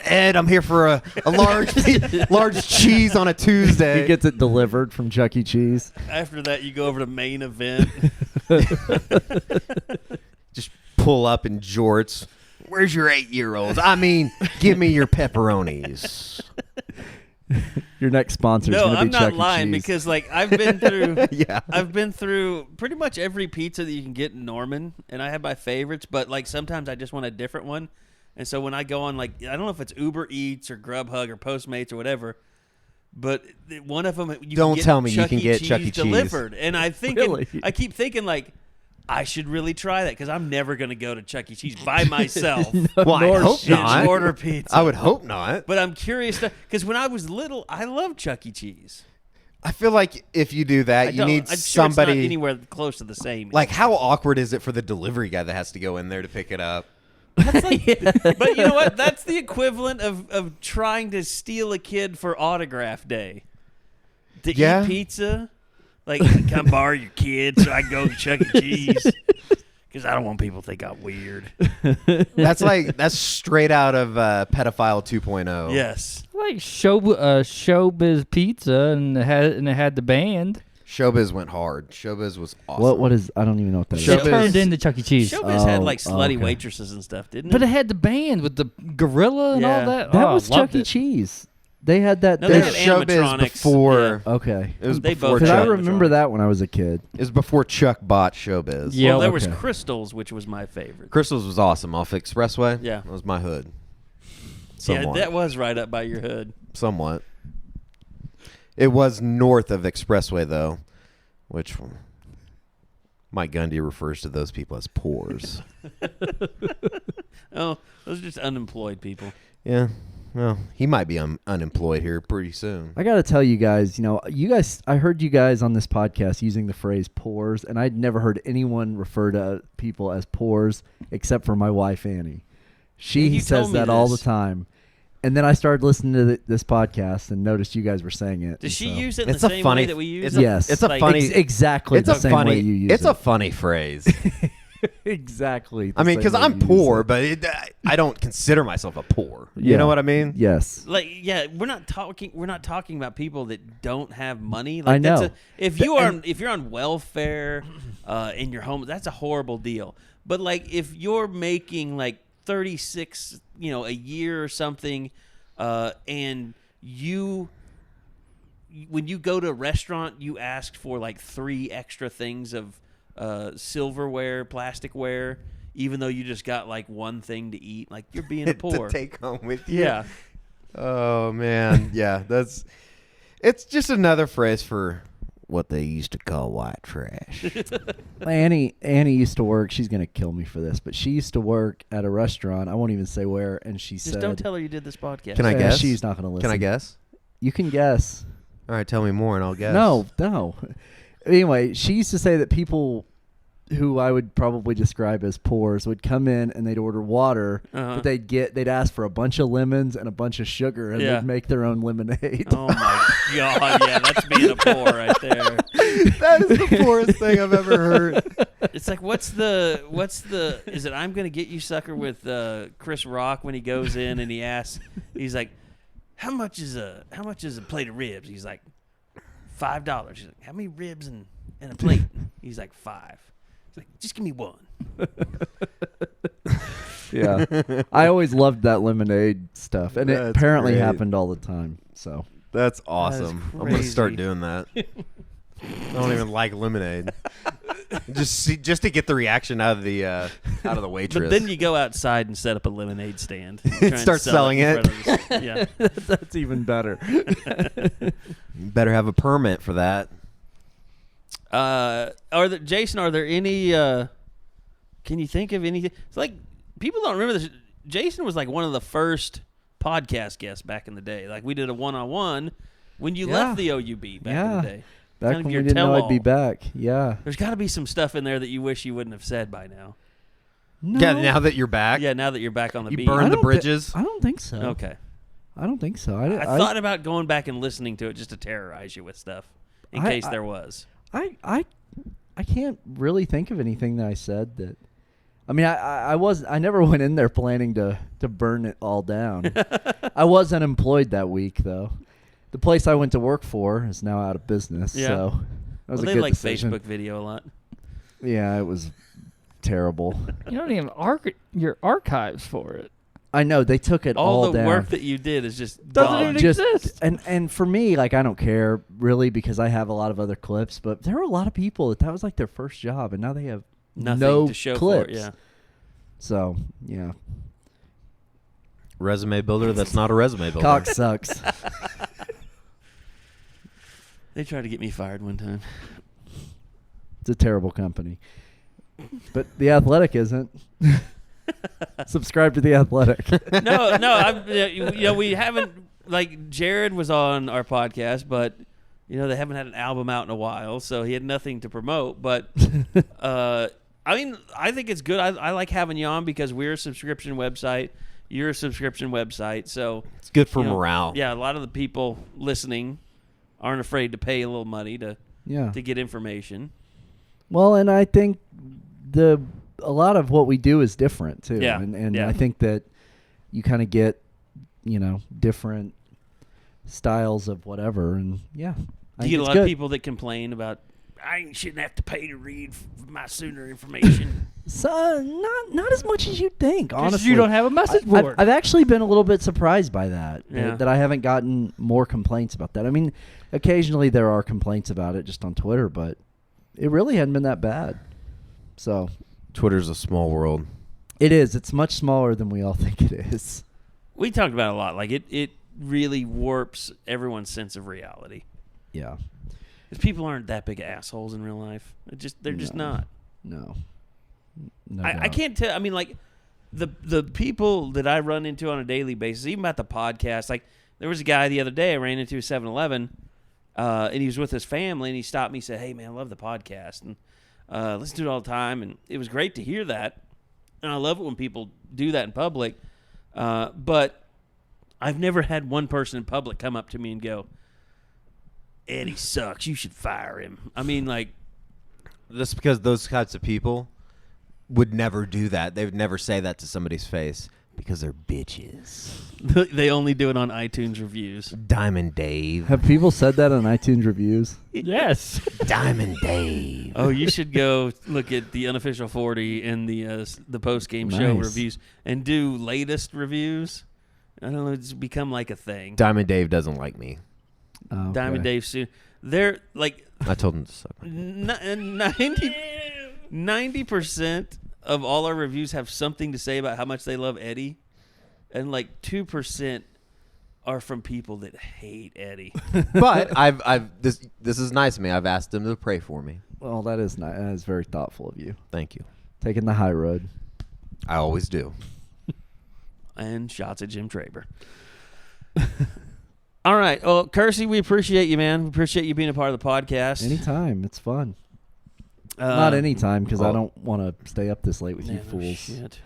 Ed, I'm here for a large cheese on a Tuesday. He gets it delivered from Chuck E. Cheese. After that, you go over to main event. Just pull up in jorts. Where's your 8-year-olds? I mean, give me your pepperonis. Your next sponsor is No, going to I'm be not Chuck lying E. Cheese. because like I've been through. Yeah. I've been through pretty much every pizza that you can get in Norman, and I have my favorites. But like sometimes I just want a different one, and so when I go on like I don't know if it's Uber Eats or Grubhug or Postmates or whatever, but one of them you Don't can get tell me you Chuck can E. get Cheese Chuck E. Cheese. delivered, and I Really? keep thinking like. I should really try that because I'm never going to go to Chuck E. Cheese by myself Well, I Nor hope should not. and order pizza. I would hope not. But I'm curious because when I was little, I loved Chuck E. Cheese. I feel like if you do that, you need I'm somebody. sure it's not anywhere close to the same. Like, how awkward is it for the delivery guy that has to go in there to pick it up? But you know what? That's the equivalent of trying to steal a kid for autograph day. To Yeah. eat pizza, like come borrow your kid so I can go to Chuck E. Cheese. Because I don't want people to think I'm weird. That's straight out of Pedophile 2.0. Yes. Like Showbiz Pizza, and it had the band. Showbiz went hard. Showbiz was awesome. What is... I don't even know what that is. Showbiz- It turned into Chuck E. Cheese. Showbiz had like Oh, slutty okay. waitresses and stuff, didn't it? But it had the band with the gorilla and Yeah. all that. That Oh, was I loved Chuck E. it. Cheese. They had that... No, It they was had Showbiz animatronics. before. Okay. It was They before both Because I had Chuck. remember that when I was a kid. It was before Chuck bought Showbiz. Yeah. Well, there was okay. Crystals, which was my favorite. Crystals was awesome off Expressway. Yeah. That was my hood. Yeah, Somewhat. that was right up by your hood. Somewhat. It was north of Expressway, though, which Mike Gundy refers to those people as pores. Oh, those are just unemployed people. Yeah. Well, he might be unemployed here pretty soon. I got to tell you guys, I heard you guys on this podcast using the phrase pores, and I'd never heard anyone refer to people as pores except for my wife, Annie. She Yeah, you says told me that all the this. time. And then I started listening to this podcast and noticed you guys were saying it. Does and she so- use it in It's the a same funny- way that we use it's it? Yes. It's a Like, funny. exactly It's the a same funny. way you use it's it. a funny phrase. Exactly. I mean, because I'm poor, but I don't consider myself a poor. You Yeah. know what I mean? Yes. Like, yeah, we're not talking about people that don't have money. I Like, that's know. if you're on welfare in your home, that's a horrible deal. But like, if you're making like 36, a year or something, and when you go to a restaurant, you ask for like 3 extra things of silverware, plasticware, even though you just got like one thing to eat. Like, you're being poor. to take home with you. Yeah. Oh man, yeah. It's just another phrase for what they used to call white trash. Annie used to work. She's going to kill me for this, but she used to work at a restaurant. I won't even say where. And she Just said, don't tell her you did this podcast. Can I guess? She's not going to listen. Can I guess? You can guess. All right, tell me more and I'll guess. No. Anyway, she used to say that people who I would probably describe as pores would come in and they'd order water, Uh-huh. but they'd ask for a bunch of lemons and a bunch of sugar, and Yeah. they'd make their own lemonade. Oh my god! Yeah, that's being a poor right there. That is the poorest thing I've ever heard. It's like, what's the? Is it I'm gonna get you, sucker, with Chris Rock when he goes in and he asks, he's like, how much is a plate of ribs? He's like, $5. He's like, how many ribs in a plate? He's like, 5. He's like, just give me one. Yeah, I always loved that lemonade stuff, and it That's apparently great. happened all the time. So That's awesome. I'm gonna start doing that. I don't even like lemonade. just to get the reaction out of the waitress. But then you go outside and set up a lemonade stand. Try and Start sell selling in it. front of the- yeah. that's even better. You better have a permit for that. Jason, are there any? Can you think of anything? It's like people don't remember this. Jason was like one of the first podcast guests back in the day. Like we did a one-on-one when you left the OUB back in the day. Back Kind of when your we didn't know I'd tell-all. be back. Yeah. There's got to be some stuff in there that you wish you wouldn't have said by now. No. Yeah, now that you're back, Yeah, now that you're back on the you beat. burned the bridges. I don't think so. Okay. I don't think so. I thought about going back and listening to it just to terrorize you with stuff in case there was. I can't really think of anything that I said that. I mean, I never went in there planning to burn it all down. I was unemployed that week though. The place I went to work for is now out of business. Yeah. So that was a They good like decision. Facebook video a lot. Yeah, it was terrible. You don't even your archives for it. I know they took it All all the down. work that you did is just Doesn't gone. even Just exist. and for me, like I don't care really because I have a lot of other clips. But there were a lot of people that was like their first job, and now they have Nothing no to show clips. for it. Yeah. So yeah, Resume builder. That's not a resume builder. Cox sucks. They tried to get me fired one time. It's a terrible company. But The Athletic isn't. Subscribe to The Athletic. No, we haven't. Like Jared was on our podcast, but they haven't had an album out in a while, so he had nothing to promote. But I mean, I think it's good. I like having you on because we're a subscription website. You're a subscription website, so It's good for morale. Yeah, a lot of the people listening aren't afraid to pay a little money to get information. Well, and I think a lot of what we do is different too. Yeah, And yeah. I think that you kind of get, different styles of whatever. And yeah, I You get think a it's lot of good. people that complain about I shouldn't have to pay to read my Sooner information. So, not as much as you think, honestly. you don't have a message board. I've actually been a little bit surprised by that, Yeah. that I haven't gotten more complaints about that. I mean, occasionally there are complaints about it just on Twitter, but it really hadn't been that bad. So Twitter's a small world. it is. It's much smaller than we all think it is. We talked about it a lot. Like it really warps everyone's sense of reality. Yeah. Because people aren't that big of assholes in real life. They're just not. No. No I doubt. can't tell. I mean, like the people that I run into on a daily basis, even about the podcast. Like there was a guy the other day I ran into a 7-Eleven, and he was with his family, and he stopped me and said, "Hey man, I love the podcast and listen to it all the time." And it was great to hear that, and I love it when people do that in public. But I've never had one person in public come up to me and go, "Eddie sucks. You should fire him." I mean, like, That's because those types of people would never do that. They would never say that to somebody's face because they're bitches. they only do it on iTunes reviews. Diamond Dave. Have people said that on iTunes reviews? Yes. Diamond Dave. Oh, you should go look at the unofficial 40 and the post game show Nice. reviews and do latest reviews. I don't know, it's become like a thing. Diamond Dave doesn't like me. Oh, okay. Diamond Dave soon. They're like I told him to suck. 90% of all our reviews have something to say about how much they love Eddie, and like 2% are from people that hate Eddie. But this is nice of me. I've asked him to pray for me. Well, that is nice. That is very thoughtful of you. Thank you. Taking the high road. I always do. And shots at Jim Traber. All right. Well, Kersey, we appreciate you, man. We appreciate you being a part of the podcast. Anytime. It's fun. Not anytime because I well- don't want to stay up this late with you Man, oh, fools. shit.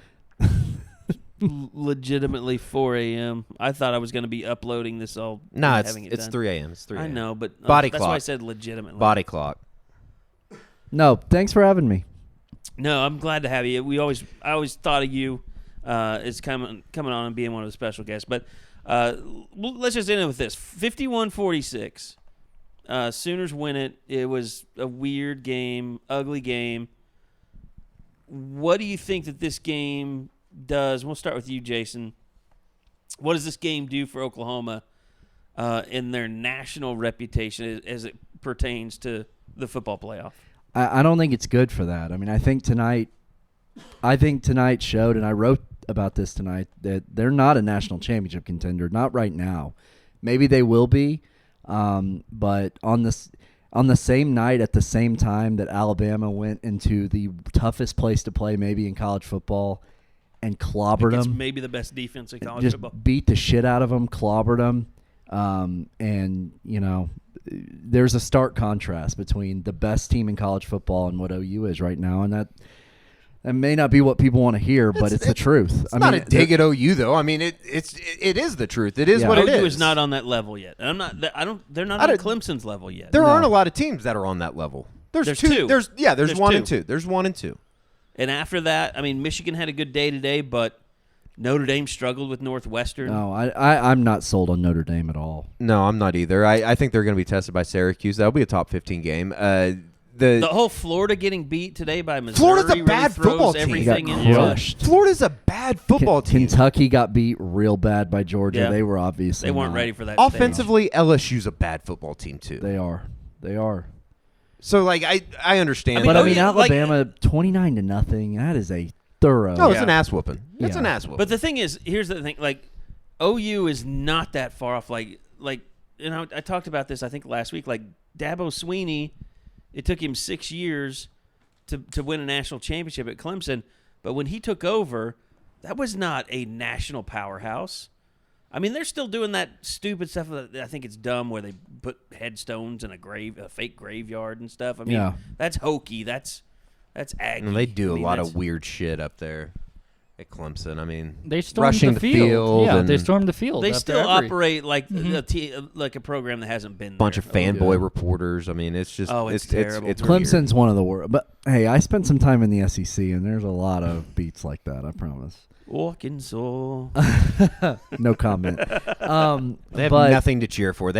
Legitimately 4 a.m. I thought I was going to be uploading this all. No, and it's having it it's done. 3 a.m. It's 3 I a.m. know, but Body that's why I clock. said legitimately. Body clock. No, thanks for having me. No, I'm glad to have you. I always thought of you as coming on and being one of the special guests. But let's just end it with this: 51-46. Sooners win it. It was a weird game, ugly game. What do you think that this game does? We'll start with you, Jason. What does this game do for Oklahoma in their national reputation as it pertains to the football playoff? I don't think it's good for that. I mean, I think tonight showed, and I wrote about this tonight, that they're not a national championship contender, not right now. Maybe they will be, but on the same night at the same time that Alabama went into the toughest place to play maybe in college football and clobbered them. It's maybe the best defense in college just football. Beat the shit out of them, clobbered them. And, there's a stark contrast between the best team in college football and what OU is right now. And that may not be what people want to hear, but it's the truth. It's not a dig at OU, though. I mean, it is the truth. It is what it is. OU is not on that level yet. And they're not on Clemson's level yet. There aren't a lot of teams that are on that level. There's two. There's one two. and two. There's 1 and 2. And after that, I mean, Michigan had a good day today, but Notre Dame struggled with Northwestern. No, I'm not sold on Notre Dame at all. No, I'm not either. I think they're going to be tested by Syracuse. That'll be a top 15 game. The whole Florida getting beat today by Missouri. Florida's a really bad football team. Everything Got in crushed. Florida's a bad football team. Kentucky got beat real bad by Georgia. Yeah. They were obviously They weren't not. ready for that. Offensively, LSU's a bad football team too. They are. So I understand. But Oh, I mean, yeah, Alabama 29-0. That is a thorough. No, it's an ass whooping. It's Yeah. an ass whooping. But the thing is, here's the thing: like OU is not that far off. Like, I talked about this I think last week. Like Dabo Swinney, it took him 6 years to win a national championship at Clemson. But when he took over, that was not a national powerhouse. I mean, they're still doing that stupid stuff. That I think it's dumb where they put headstones in a fake graveyard and stuff. I mean, that's hokey. That's Aggie. And they do I mean, a lot that's- of weird shit up there at Clemson. I mean, They stormed rushing the field. Yeah, and they stormed the field. They after still every- operate like like a program that hasn't been bunch there. of fanboy reporters. I mean, it's just it's terrible. It's Clemson's one of the worst. But hey, I spent some time in the SEC, and there's a lot of beats like that. I promise. Arkansas. No comment. They have but nothing to cheer for.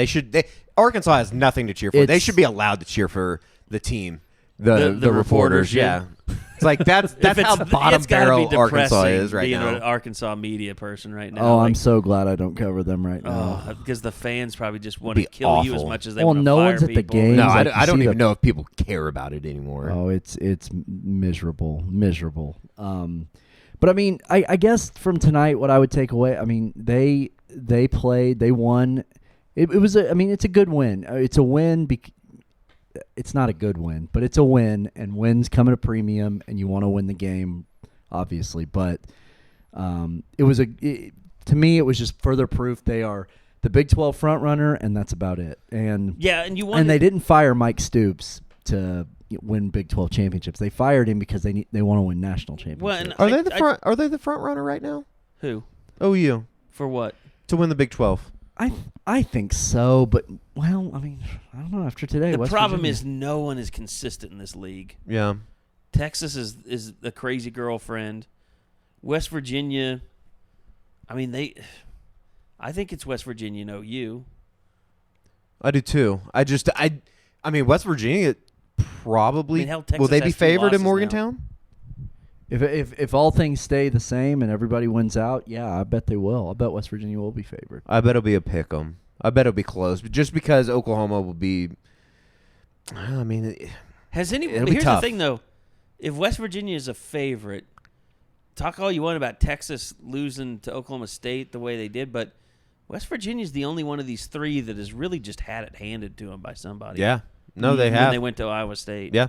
Arkansas has nothing to cheer for. They should be allowed to cheer for the team. The reporters, yeah. It's like that's how bottom it's gotta barrel be Arkansas depressing is right being now. an Arkansas media person right now. Oh, I'm so glad I don't cover them right now. because the fans probably just want to Be kill you as awful. much as they Well, want to no fire one's at the people. games. No, Like, I you don't see even the- know if people care about it anymore. Oh, it's miserable. But I mean, I guess from tonight, what I would take away, I mean, they played, they won. It's a good win. It's a win. It's not a good win, but it's a win, and wins come at a premium, and you want to win the game, obviously. But to me, it was just further proof they are the Big 12 front runner, and that's about it. And and they didn't fire Mike Stoops to win Big 12 championships. They fired him because they want to win national championships. Well, and Are they the front runner right now? Who? OU For what? to win the Big 12. I think so, but well, I mean, I don't know. After today, The West problem Virginia. is no one is consistent in this league. Yeah. Texas is a crazy girlfriend. West Virginia, I mean I think it's West Virginia and OU. I do too. I mean, West Virginia probably I mean, hell, Texas will they be has 2 favored in losses Morgantown? If all things stay the same and everybody wins out, yeah, I bet they will. I bet West Virginia will be favored. I bet it'll be a pick 'em. I bet it'll be close, but just because Oklahoma will be. I mean, Here's tough. the thing though, if West Virginia is a favorite, talk all you want about Texas losing to Oklahoma State the way they did, but West Virginia is the only one of these 3 that has really just had it handed to them by somebody. yeah, no, they when have. they went to Iowa State. Yeah,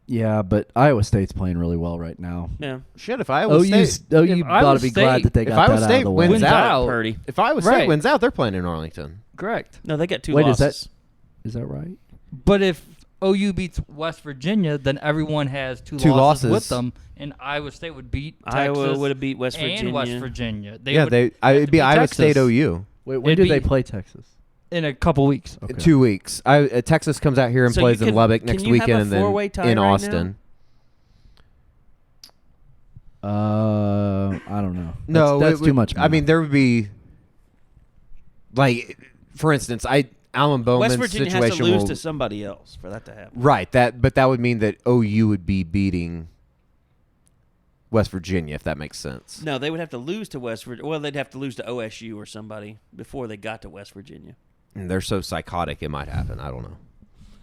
Yeah, but Iowa State's playing really well right now. Yeah. shit. If Iowa OU State, got Iowa to be glad State- that they if got Iowa that out State of the way. wins out, Purdy. if Iowa State Right. wins out, they're playing in Arlington. Correct. No, they got 2 Wait, losses. is that right? But if OU beats West Virginia, then everyone has two losses. with them, and Iowa State would beat Iowa Texas would have beat West Virginia. and West Virginia. It'd be beat Iowa Texas. State OU. Wait, when It'd do they be- play Texas? In a couple weeks. In 2 weeks. Texas comes out here and So plays you in can- Lubbock can next you have weekend, a and then four-way tie in right Austin. I don't know. No, that's too much. I mean, there would be, like, for instance, Alan Bowman's West Virginia situation has to lose will, to somebody else for that to happen. right. But that would mean that OU would be beating West Virginia, if that makes sense. No, they would have to lose to West Virginia. Well, they'd have to lose to OSU or somebody before they got to West Virginia. And they're so psychotic, it might happen. I don't know.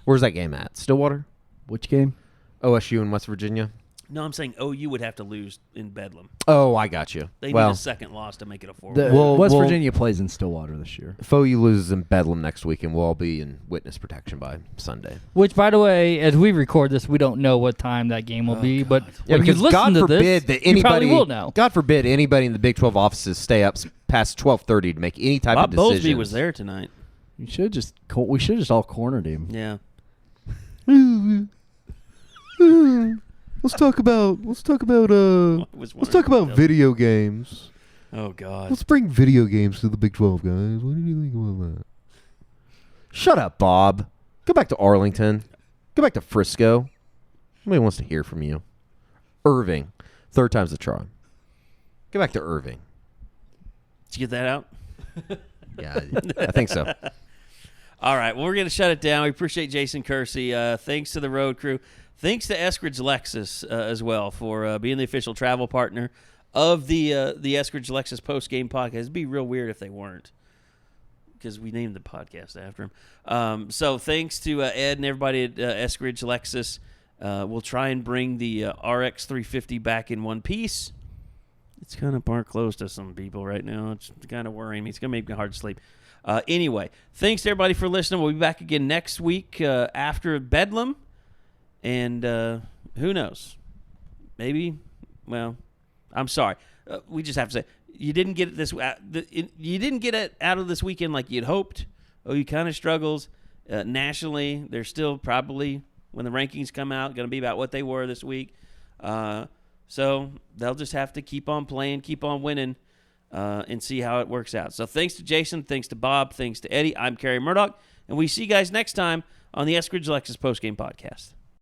Where's that game at? Stillwater? Which game? OSU in West Virginia? No, I'm saying OU would have to lose in Bedlam. Oh, I got you. They need well, a second loss to make it a 4. West Virginia plays in Stillwater this year. if OU loses in Bedlam next week, and we'll all be in witness protection by Sunday. Which, by the way, as we record this, we don't know what time that game will be. But Yeah, when you because listen God to forbid this, that you probably anybody will know. God forbid anybody in the Big 12 offices stay up past 12:30 to make any type Bob of decisions. Bowlesby was there tonight. We should just all cornered him. Yeah. Let's talk about video games. Oh, God. Let's bring video games to the Big 12, guys. What do you think about that? Shut up, Bob. Go back to Arlington. Go back to Frisco. Nobody wants to hear from you. Irving. 3rd time's the charm. Go back to Irving. Did you get that out? Yeah, I think so. All right. Well, we're going to shut it down. We appreciate Jason Kersey. Thanks to the road crew. Thanks to Eskridge Lexus as well for being the official travel partner of the Eskridge Lexus Postgame podcast. It'd be real weird if they weren't, because we named the podcast after him. So thanks to Ed and everybody at Eskridge Lexus. We'll try and bring the RX 350 back in one piece. It's kind of parked close to some people right now. It's kind of worrying me. It's going to make me hard to sleep. Anyway, thanks to everybody for listening. We'll be back again next week after Bedlam. And who knows? Maybe. Well, I'm sorry. We just have to say you didn't get it you didn't get it out of this weekend like you'd hoped. OU kind of struggles nationally. They're still probably, when the rankings come out, going to be about what they were this week. So they'll just have to keep on playing, keep on winning, and see how it works out. So thanks to Jason, thanks to Bob, thanks to Eddie. I'm Kerry Murdoch, and we see you guys next time on the Eskridge Lexus Postgame Podcast.